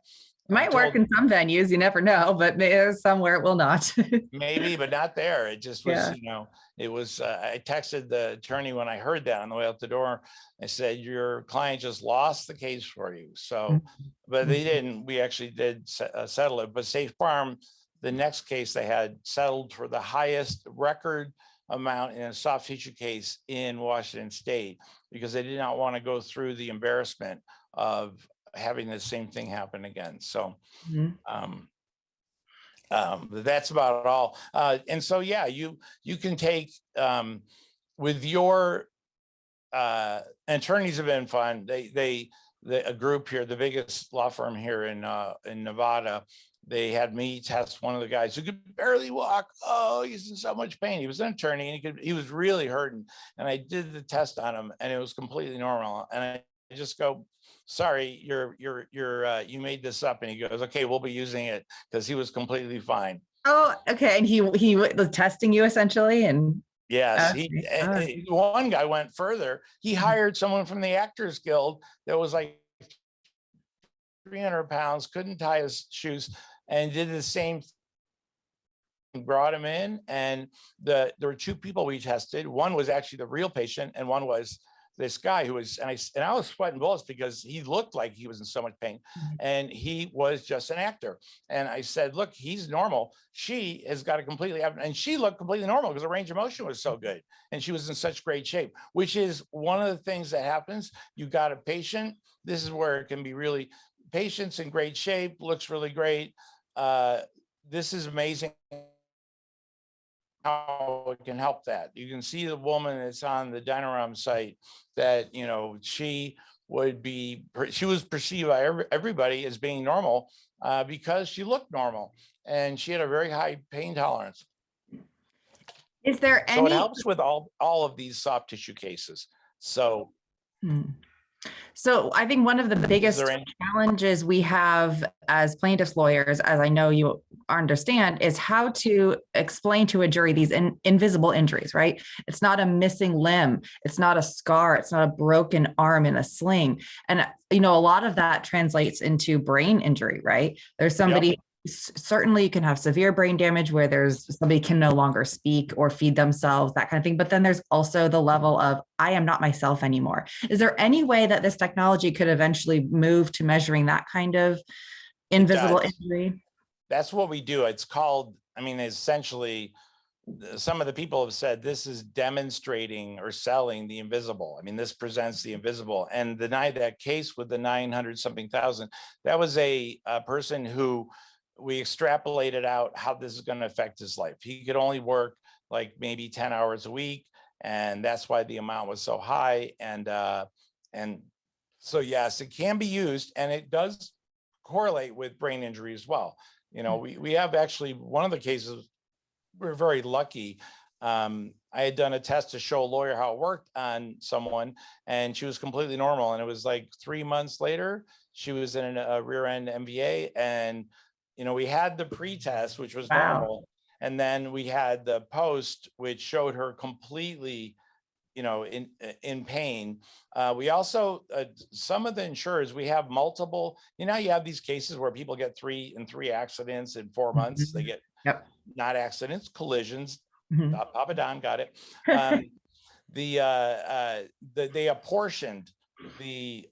It might work in some venues, you never know, but somewhere it will not.
Maybe, but not there. It just was,
Yeah.
It was, I texted the attorney when I heard that on the way out the door. I said, your client just lost the case for you. So, but they didn't. We actually did settle it. But State Farm, the next case they had settled for the highest record amount in a soft tissue case in Washington State, because they did not want to go through the embarrassment of having the same thing happen again. So that's about all. And so, yeah, you can take with your attorneys have been fun. A group here, the biggest law firm here in Nevada, they had me test one of the guys who could barely walk. Oh, he's in so much pain. He was an attorney and he was really hurting. And I did the test on him and it was completely normal. And I just go, sorry, you made this up. And he goes, okay, we'll be using it, because he was completely fine.
Oh, okay. And he was testing you essentially, and
yes,
okay.
One guy went further. He hired someone from the Actors Guild that was like 300 pounds, couldn't tie his shoes, and did the same thing. Brought him in, and there were two people we tested. One was actually the real patient, and one was this guy who was, and I was sweating bullets because he looked like he was in so much pain, and he was just an actor. And I said, look, he's normal. She has got a completely, and she looked completely normal because the range of motion was so good, and she was in such great shape, which is one of the things that happens. You got a patient. This is where it can be really, patient's in great shape, looks really great. This is amazing how it can help that. You can see the woman that's on the DynaROM site that, you know, she was perceived by everybody as being normal because she looked normal and she had a very high pain tolerance.
Is there any?
So it helps with all of these soft tissue cases. So.
So I think one of the biggest challenges we have as plaintiffs lawyers, as I know you understand, is how to explain to a jury these invisible injuries, right? It's not a missing limb. It's not a scar. It's not a broken arm in a sling. And, you know, a lot of that translates into brain injury, right? There's somebody. Yep. Certainly you can have severe brain damage where there's somebody can no longer speak or feed themselves, that kind of thing. But then there's also the level of, I am not myself anymore. Is there any way that this technology could eventually move to measuring that kind of invisible injury?
That's what we do. It's called, I mean, essentially, some of the people have said this is demonstrating or selling the invisible. I mean, this presents the invisible. And that case with the 900 something thousand, that was a person who we extrapolated out how this is going to affect his life. He could only work like maybe 10 hours a week. And that's why the amount was so high. And so, yes, it can be used, and it does correlate with brain injury as well. You know, we have actually one of the cases, we're very lucky. I had done a test to show a lawyer how it worked on someone, and she was completely normal. And it was like 3 months later, she was in a rear end MVA, and you know, we had the pre-test, which was normal, and then we had the post, which showed her completely, you know, in pain. We also, some of the insurers, we have multiple, you know, you have these cases where people get three accidents in 4 months. They get not accidents, collisions. Papa Don got it. They apportioned the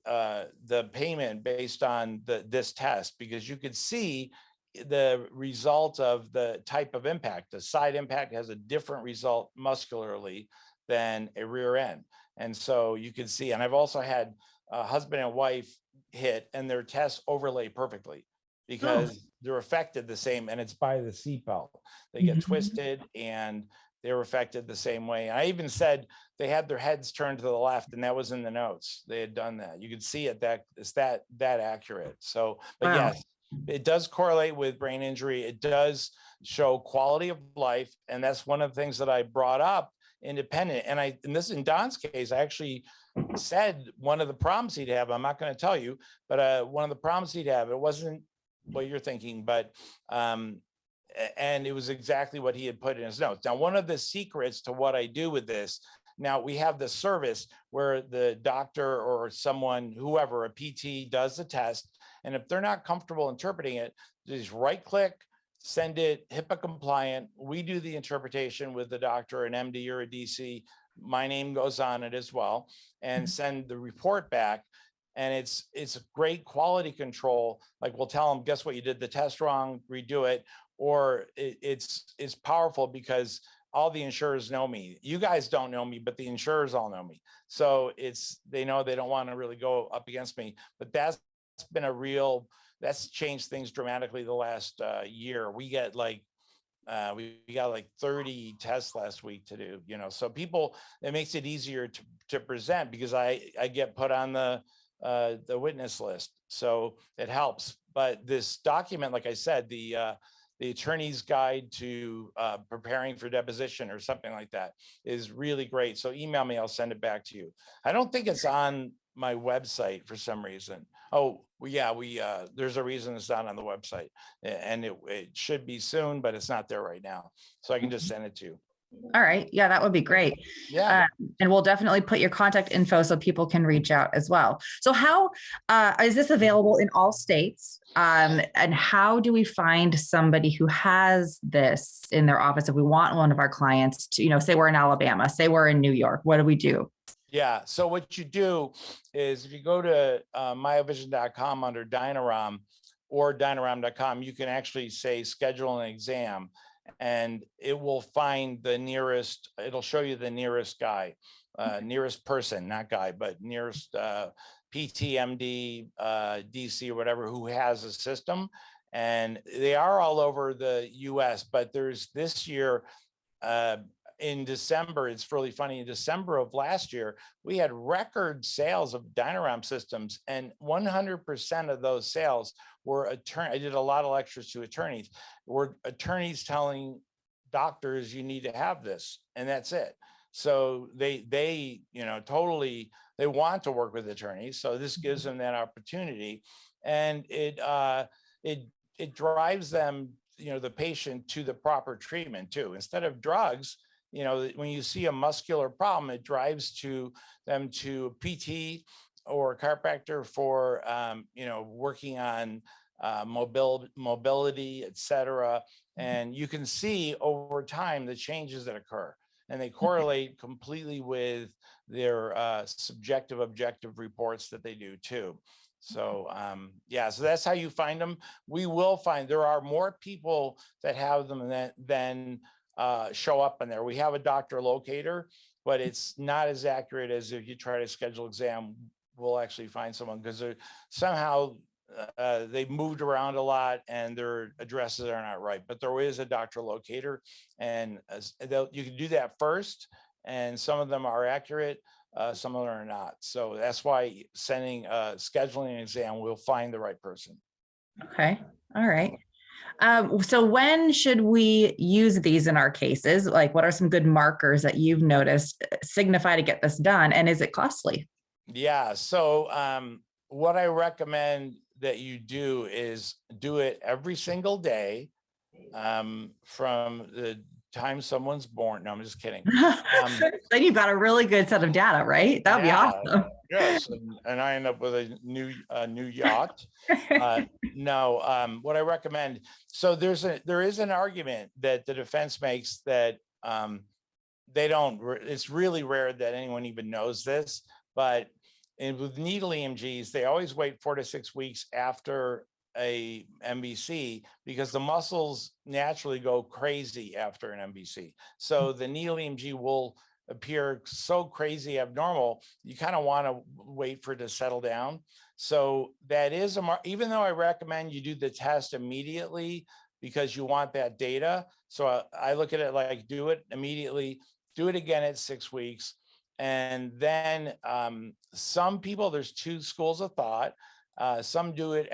payment based on this test, because you could see the result of the type of impact. A side impact has a different result muscularly than a rear end. And so you can see, and I've also had a husband and wife hit and their tests overlay perfectly because they're affected the same, and it's by the seatbelt. They get twisted and they're affected the same way. I even said they had their heads turned to the left, and that was in the notes. They had done that. You could see it, that it's that accurate. So, but yes, it does correlate with brain injury. It does show quality of life. And that's one of the things that I brought up independent. And this in Don's case, I actually said one of the problems he'd have, I'm not going to tell you, but one of the problems he'd have, it wasn't what you're thinking, but, and it was exactly what he had put in his notes. Now, one of the secrets to what I do with this, now we have the service where the doctor or someone, whoever, a PT does the test. And if they're not comfortable interpreting it, just right click, send it HIPAA compliant. We do the interpretation with the doctor, an MD or a DC. My name goes on it as well, and send the report back. and it's a great quality control. Like we'll tell them, guess what, you did the test wrong, redo it. Or it's powerful because all the insurers know me. You guys don't know me, but the insurers all know me. So they know they don't want to really go up against me. But that's been that's changed things dramatically the last year. We got like 30 tests last week to do, so it makes it easier to present because I get put on the witness list. So it helps. But this document, like I said, the attorney's guide to preparing for deposition or something like that is really great. So email me, I'll send it back to you. I don't think it's on my website for some reason. Oh, well, yeah, there's a reason it's not on the website, and it should be soon, but it's not there right now. So I can just send it to you.
All right. Yeah, that would be great.
Yeah.
And we'll definitely put your contact info so people can reach out as well. So how is this available in all states? And how do we find somebody who has this in their office if we want one of our clients to, say we're in Alabama, say we're in New York, what do we do?
Yeah. So what you do is if you go to MyoVision.com under DynaROM or DynaROM.com, you can actually say schedule an exam, and it will find it'll show you the nearest guy, nearest person, not guy, but nearest PTMD, DC or whatever, who has a system. And they are all over the US, but there's this year, in December, it's really funny. In December of last year, we had record sales of DynaROM systems, and 100% of those sales were I did a lot of lectures to attorneys. Were attorneys telling doctors you need to have this, and that's it. So they totally they want to work with attorneys. So this gives them that opportunity, and it drives them, the patient to the proper treatment too, instead of drugs. When you see a muscular problem, it drives them to PT or a chiropractor for, working on mobility, et cetera. And you can see over time the changes that occur, and they correlate completely with their subjective, objective reports that they do too. So so that's how you find them. We will find there are more people that have them than show up in there. We have a doctor locator, but it's not as accurate as if you try to schedule exam. We'll actually find someone because somehow they've moved around a lot and their addresses are not right. But there is a doctor locator, and you can do that first. And some of them are accurate, some of them are not. So that's why scheduling an exam will find the right person.
Okay. All right. So when should we use these in our cases? Like, what are some good markers that you've noticed signify to get this done? And is it costly?
Yeah. So what I recommend that you do is do it every single day from the time someone's born. No, I'm just kidding.
Then you've got a really good set of data, right? That'd be awesome.
Yes, and I end up with a new yacht. No, what I recommend. So there is an argument that the defense makes that they don't. It's really rare that anyone even knows this, but with needle EMGs, they always wait 4 to 6 weeks after a MBC because the muscles naturally go crazy after an MBC. So the needle EMG will appear so crazy abnormal, you kind of want to wait for it to settle down. So that is even though I recommend you do the test immediately because you want that data. So I look at it like do it immediately, do it again at 6 weeks. And then some people, there's 2 schools of thought. Some do it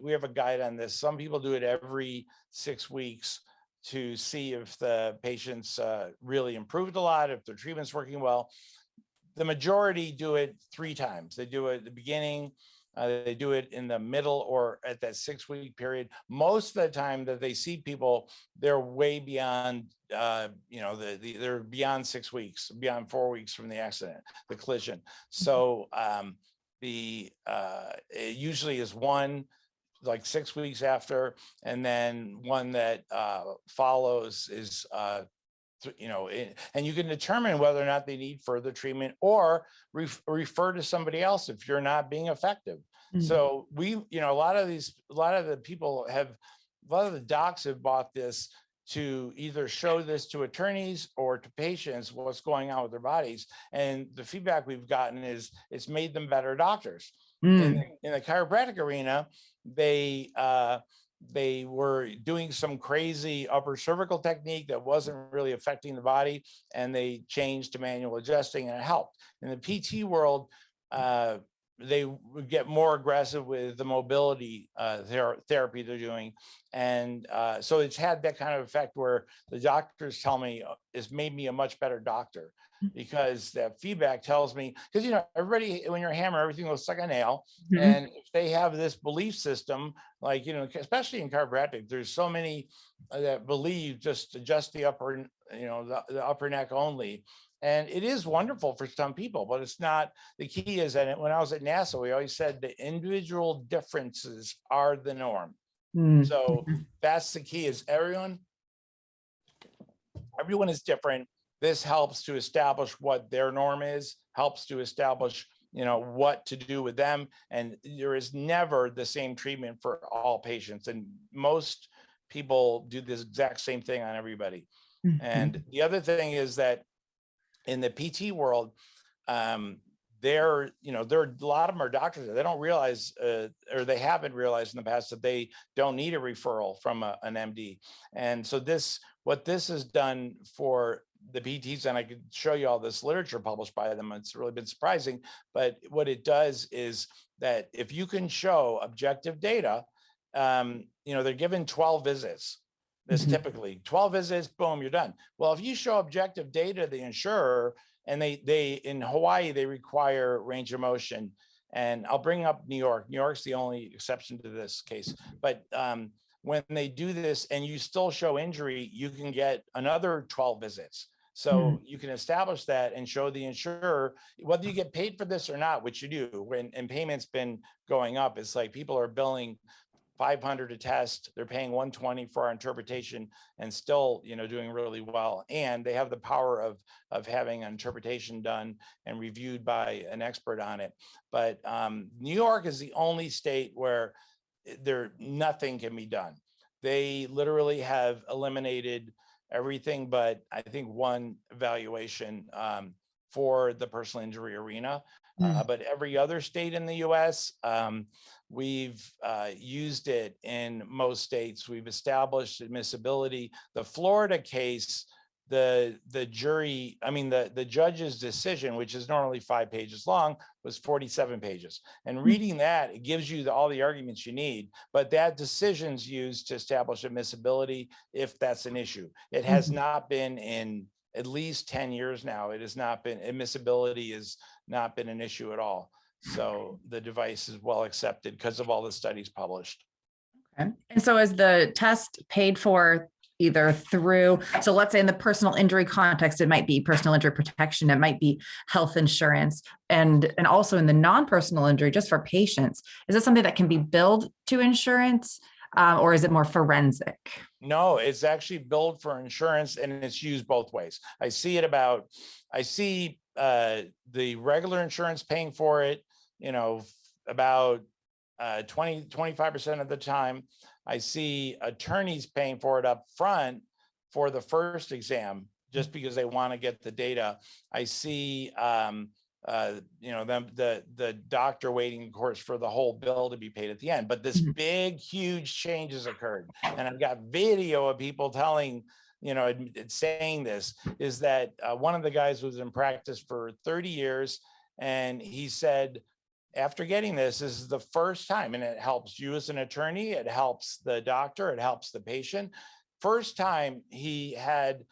we have a guide on this. Some people do it every 6 weeks to see if the patients really improved a lot, if their treatment's working well. The majority do it 3 times. They do it at the beginning, they do it in the middle, or at that 6-week period. Most of the time that they see people, they're way beyond, they're beyond 6 weeks, beyond 4 weeks from the accident, the collision. So it usually is one like 6 weeks after, and then one that follows is and you can determine whether or not they need further treatment or refer to somebody else if you're not being effective. So a lot of the docs have bought this to either show this to attorneys or to patients what's going on with their bodies. And the feedback we've gotten is it's made them better doctors. In the chiropractic arena, they were doing some crazy upper cervical technique that wasn't really affecting the body, and they changed to manual adjusting, and it helped. In the PT world, they would get more aggressive with the mobility therapy they're doing. And so it's had that kind of effect where the doctors tell me it's made me a much better doctor, because that feedback tells me, because, everybody, when you're a hammer, everything looks like a nail. And if they have this belief system, like, especially in chiropractic, there's so many that believe just adjust the upper, the upper neck only. And it is wonderful for some people, but it's not. The key is that when I was at NASA, we always said the individual differences are the norm. So that's the key, is everyone is different. This helps to establish what their norm is, helps to establish, what to do with them. And there is never the same treatment for all patients. And most people do this exact same thing on everybody. And the other thing is that in the PT world, there are a lot of them are doctors that they don't realize, or they haven't realized in the past, that they don't need a referral from an MD. And so what this has done for the PTs, and I could show you all this literature published by them, it's really been surprising, but what it does is that if you can show objective data, they're given 12 visits. This typically 12 visits, boom, you're done. Well, if you show objective data to the insurer, and they in Hawaii, they require range of motion. And I'll bring up New York. New York's the only exception to this case. But when they do this and you still show injury, you can get another 12 visits. So you can establish that and show the insurer, whether you get paid for this or not, which you do, and payment's been going up. It's like people are billing $500 a test, they're paying $120 for our interpretation, and still, doing really well. And they have the power of having an interpretation done and reviewed by an expert on it. But New York is the only state where nothing can be done. They literally have eliminated everything but, I think, one evaluation for the personal injury arena. But every other state in the US, we've used it in most states. We've established admissibility. The Florida case, the judge's decision, which is normally 5 pages long, was 47 pages. And reading that, it gives you all the arguments you need, but that decision's used to establish admissibility if that's an issue. It has not been in at least 10 years now. It has not been, admissibility has not been an issue at all. So the device is well accepted because of all the studies published.
Okay. And so is the test paid for either through, so let's say in the personal injury context, it might be personal injury protection, it might be health insurance, and also in the non-personal injury, just for patients, is it something that can be billed to insurance, or is it more forensic?
No, it's actually billed for insurance, and it's used both ways. I see the regular insurance paying for it, about 25% of the time. I see attorneys paying for it up front for the first exam, just because they want to get the data. I see the doctor waiting, of course, for the whole bill to be paid at the end. But this big, huge change has occurred. And I've got video of people telling, saying this, is that one of the guys was in practice for 30 years. And he said, after getting this is the first time, and it helps you as an attorney, it helps the doctor, it helps the patient. First time he had,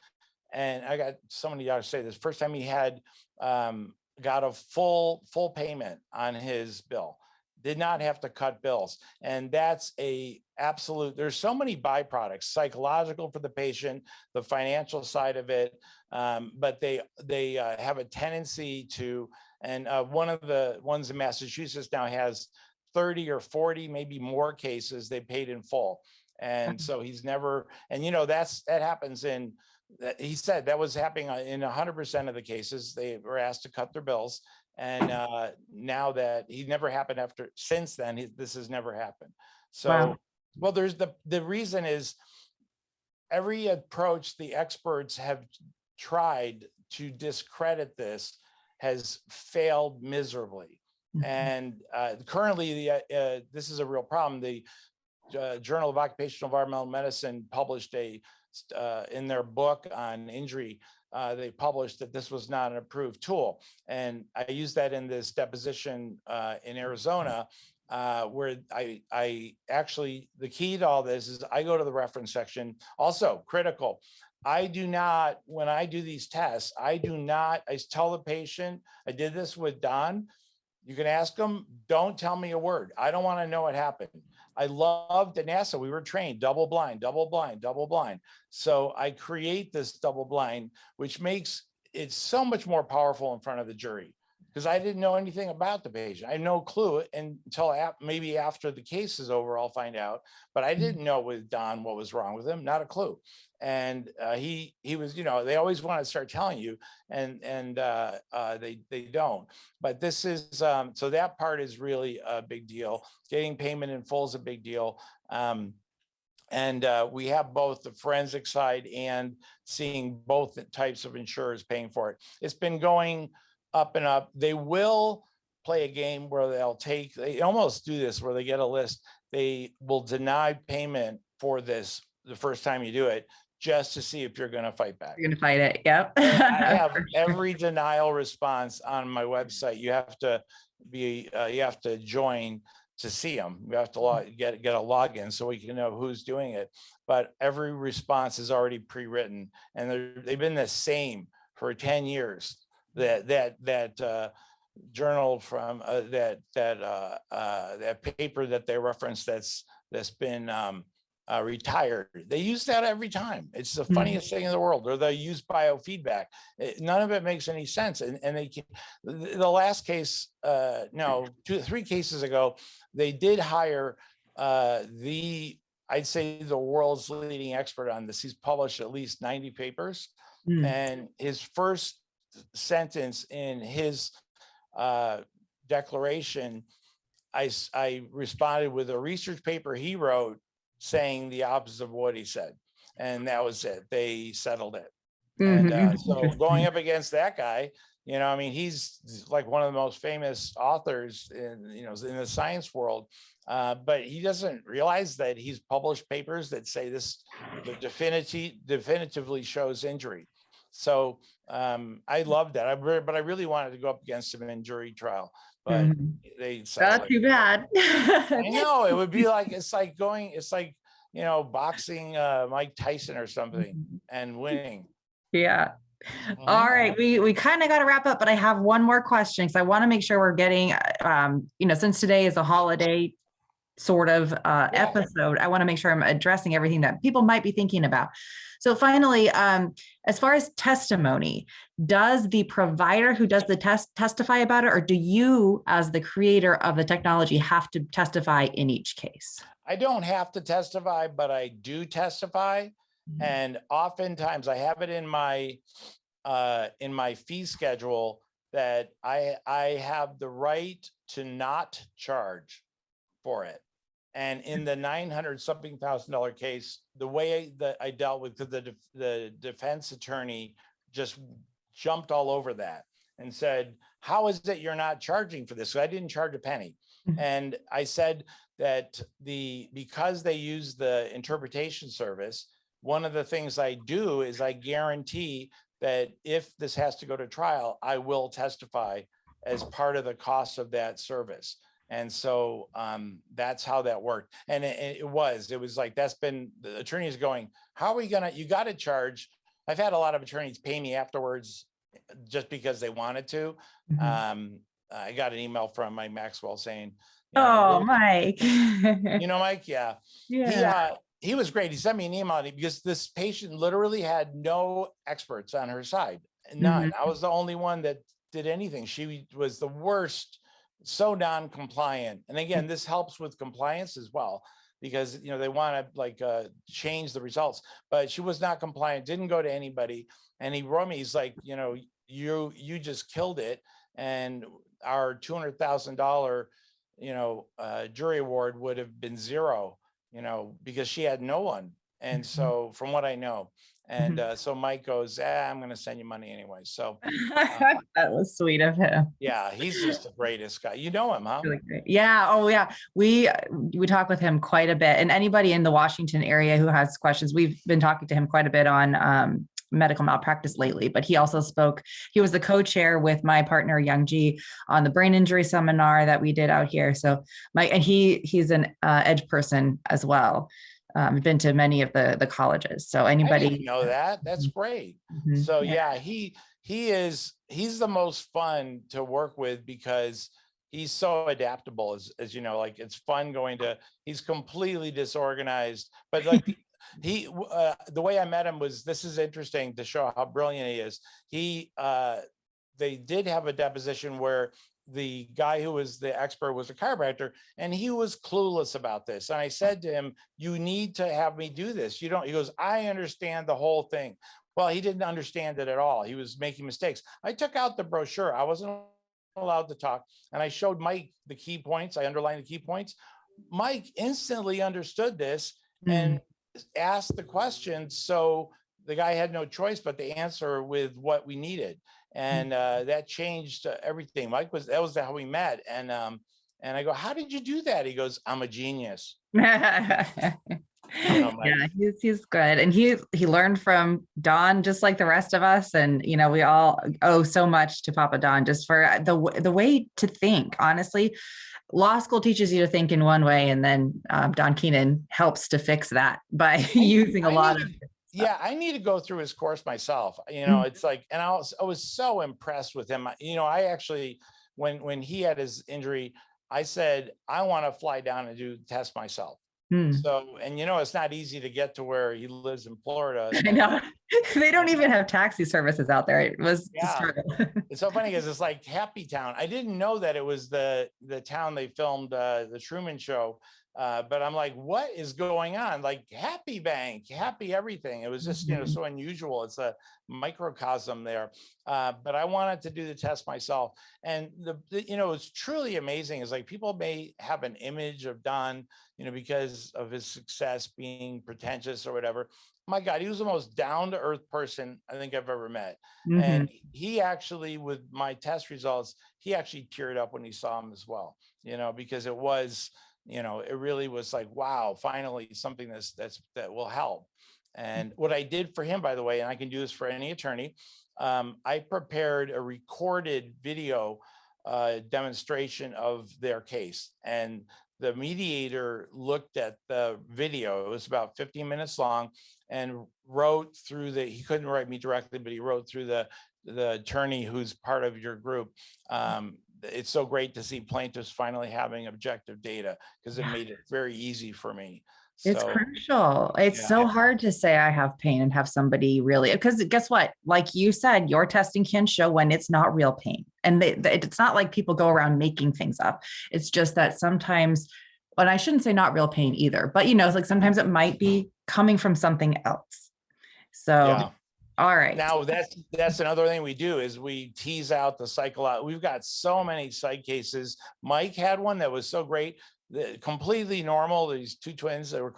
and I got so many doctors say this, first time he had got a full payment on his bill, did not have to cut bills. And that's a absolute, there's so many byproducts, psychological for the patient, the financial side of it, but they have a tendency to, and one of the ones in Massachusetts now has 30 or 40, maybe more cases they paid in full. And so he's never, and that happens in, he said that was happening in 100% of the cases. They were asked to cut their bills. And now that he never happened since then, this has never happened. So,
Wow.
well, there's the reason is every approach the experts have tried to discredit this has failed miserably. And currently, this is a real problem. The Journal of Occupational Environmental Medicine published in their book on injury, they published that this was not an approved tool. And I used that in this deposition in Arizona, where I actually, the key to all this is I go to the reference section. Also critical, I do not, when I do these tests, I tell the patient, I did this with Don, you can ask them, don't tell me a word. I don't want to know what happened. I loved at NASA, we were trained double blind, double blind, double blind. So I create this double blind, which makes it so much more powerful in front of the jury, because I didn't know anything about the patient. I had no clue until maybe after the case is over, I'll find out. But I didn't know with Don what was wrong with him, not a clue. And he was, they always want to start telling you, and they don't. But this is so that part is really a big deal. Getting payment in full is a big deal. And we have both the forensic side and seeing both types of insurers paying for it. It's been going up and up. They will play a game where they almost do this where they get a list. They will deny payment for this the first time you do it, just to see if you're going to fight back.
You're going to fight it. Yep.
I have every denial response on my website. You have to join to see them. You have to get a login so we can know who's doing it. But every response is already pre-written, and they've been the same for 10 years. That journal from that paper that they referenced that's been retired. They use that every time. It's the funniest thing in the world. Or they use biofeedback. None of it makes any sense. And they can, the last case, 3 cases ago, they did hire I'd say the world's leading expert on this. He's published at least 90 papers. And his first sentence in his declaration, I responded with a research paper he wrote saying the opposite of what he said. And that was it. They settled it. And so going up against that guy, he's like one of the most famous authors in the science world. But he doesn't realize that he's published papers that say this definitively shows injury. So I love that. But I really wanted to go up against him in jury trial. But they
that's too bad.
I know, it would be like it's like boxing Mike Tyson or something and winning.
Yeah. All right, we kind of got to wrap up, but I have one more question because I want to make sure we're getting since today is a holiday sort of episode, I want to make sure I'm addressing everything that people might be thinking about. So finally, as far as testimony, does the provider who does the test testify about it, or do you, as the creator of the technology, have to testify in each case?
I don't have to testify, but I do testify. And oftentimes I have it in my fee schedule that I have the right to not charge for it. And in the $900-something thousand case, the way that I dealt with the defense attorney just jumped all over that and said, how is it you're not charging for this? So I didn't charge a penny. And I said that because they use the interpretation service, one of the things I do is I guarantee that if this has to go to trial, I will testify as part of the cost of that service. And so that's how that worked. And it was like, that's been, the attorneys going, how are we you got to charge. I've had a lot of attorneys pay me afterwards just because they wanted to. I got an email from Mike Maxwell saying,
Mike.
Mike, yeah. He was great. He sent me an email because this patient literally had no experts on her side. None. I was the only one that did anything. She was the worst, so non-compliant. And again, this helps with compliance as well. because, they want to like change the results, but she was not compliant, didn't go to anybody. And he wrote me, he's like, you just killed it. And our $200,000, jury award would have been zero, because she had no one. And so from what I know, and so Mike goes, I'm going to send you money anyway. So
that was sweet of him.
yeah, he's just the greatest guy. You know him, huh?
Really great. Yeah. Oh, yeah. We talk with him quite a bit. And anybody in the Washington area who has questions, we've been talking to him quite a bit on medical malpractice lately. But he also spoke. He was the co-chair with my partner Young G on the brain injury seminar that we did out here. So he's an edge person as well. Been to many of the colleges. So anybody
I didn't know that. That's great. So yeah, he's the most fun to work with because he's so adaptable, as you know, like it's fun he's completely disorganized, but like the way I met him was, this is interesting to show how brilliant he is. They did have a deposition where the guy who was the expert was a chiropractor, and he was clueless about this. And I said to him, you need to have me do this. He goes, I understand the whole thing. Well, he didn't understand it at all. He was making mistakes. I took out the brochure. I wasn't allowed to talk. And I showed Mike the key points. I underlined the key points. Mike instantly understood this and asked the question. So the guy had no choice but to answer with what we needed. And that changed everything. That was how we met. And I go, how did you do that? He goes, I'm a genius.
Yeah, he's good. And he learned from Don, just like the rest of us. And, we all owe so much to Papa Don just for the way to think. Honestly, law school teaches you to think in one way. And then Don Keenan helps to fix that by using a lot of
yeah, I need to go through his course myself. It's like, and I was so impressed with him. I actually, when he had his injury, I said, I want to fly down and do test myself. So, and it's not easy to get to where he lives in Florida.
I know. They don't even have taxi services out there. It was
a struggle. It's so funny because it's like Happy Town. I didn't know that it was the town they filmed the Truman Show. But I'm like, what is going on? Like Happy Bank, happy everything. It was just, so unusual. It's a microcosm there. But I wanted to do the test myself. And it's truly amazing. It's like people may have an image of Don, because of his success being pretentious or whatever. My God, he was the most down-to-earth person I think I've ever met. And he actually, with my test results, he actually teared up when he saw him as well, because it was, it really was like, wow, finally something that will help. And what I did for him, by the way, and I can do this for any attorney, I prepared a recorded video demonstration of their case. And the mediator looked at the video. It was about 15 minutes long, and wrote through he couldn't write me directly, but he wrote through the attorney who's part of your group. It's so great to see plaintiffs finally having objective data, because it made it very easy for me.
It's crucial. It's so hard to say I have pain and have somebody really, because guess what? Like you said, your testing can show when it's not real pain. And it's not like people go around making things up. It's just that sometimes, and I shouldn't say not real pain either, but it's like sometimes it might be coming from something else. So, all right.
Now that's another thing we do is we tease out the psychological. We've got so many psych cases. Mike had one that was so great. Completely normal. These two twins that were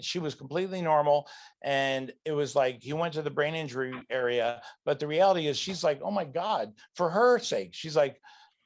she was completely normal. And it was like, he went to the brain injury area, but the reality is she's like, oh my God, for her sake, she's like,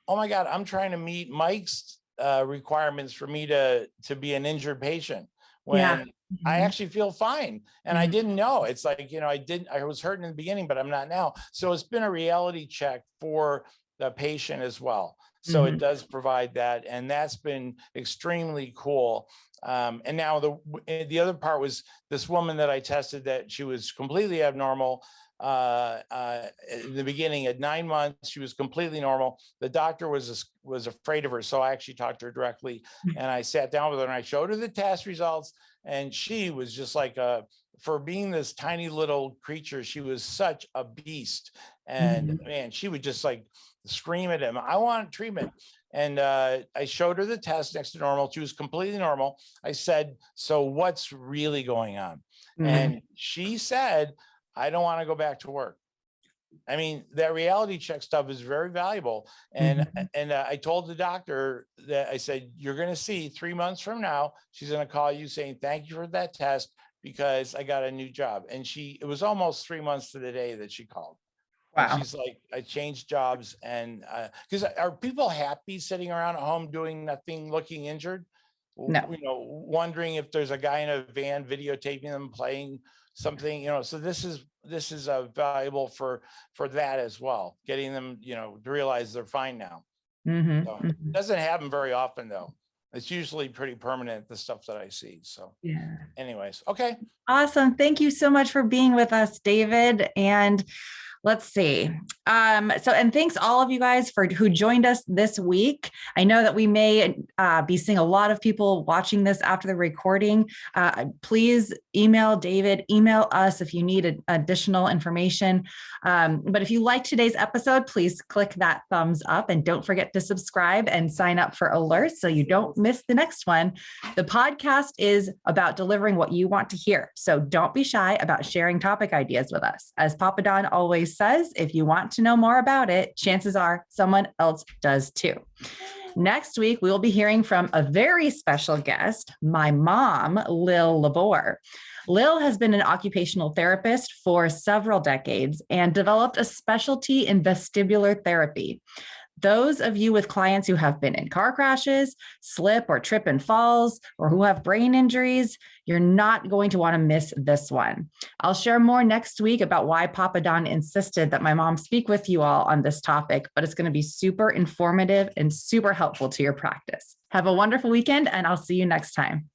oh my God, I'm trying to meet Mike's requirements for me to be an injured patient when I actually feel fine. And I didn't know. It's like, I was hurting in the beginning, but I'm not now. So it's been a reality check for the patient as well. So it does provide that. And that's been extremely cool. And now the other part was this woman that I tested, that she was completely abnormal. In the beginning, at 9 months, she was completely normal. The doctor was afraid of her. So I actually talked to her directly, and I sat down with her and I showed her the test results. And she was just like, for being this tiny little creature, she was such a beast. And man, she would just like scream at him, I want treatment. And I showed her the test next to normal. She was completely normal. I said, so what's really going on? And she said, I don't want to go back to work. I mean, that reality check stuff is very valuable. And I told the doctor that I said, you're going to see 3 months from now, she's going to call you saying, thank you for that test because I got a new job. And it was almost 3 months to the day that she called.
Wow.
And she's like, I changed jobs. And because are people happy sitting around at home doing nothing, looking injured?
No.
You know, wondering if there's a guy in a van videotaping them playing something, you know, so this is valuable for that as well, getting them, you know, to realize they're fine now. So it doesn't happen very often though. It's usually pretty permanent, the stuff that I see. So
yeah.
Anyways, okay.
Awesome. Thank you so much for being with us, David. And let's see. And thanks all of you guys who joined us this week. I know that we may be seeing a lot of people watching this after the recording. Please email David, email us if you need additional information. But if you liked today's episode, please click that thumbs up and don't forget to subscribe and sign up for alerts so you don't miss the next one. The podcast is about delivering what you want to hear. So don't be shy about sharing topic ideas with us. As Papa Don always says, if you want to know more about it, chances are someone else does too. Next week, we will be hearing from a very special guest, my mom, Lil Labor. Lil has been an occupational therapist for several decades and developed a specialty in vestibular therapy. Those of you with clients who have been in car crashes, slip or trip and falls, or who have brain injuries, you're not going to want to miss this one. I'll share more next week about why Papa Don insisted that my mom speak with you all on this topic, but it's going to be super informative and super helpful to your practice. Have a wonderful weekend, and I'll see you next time.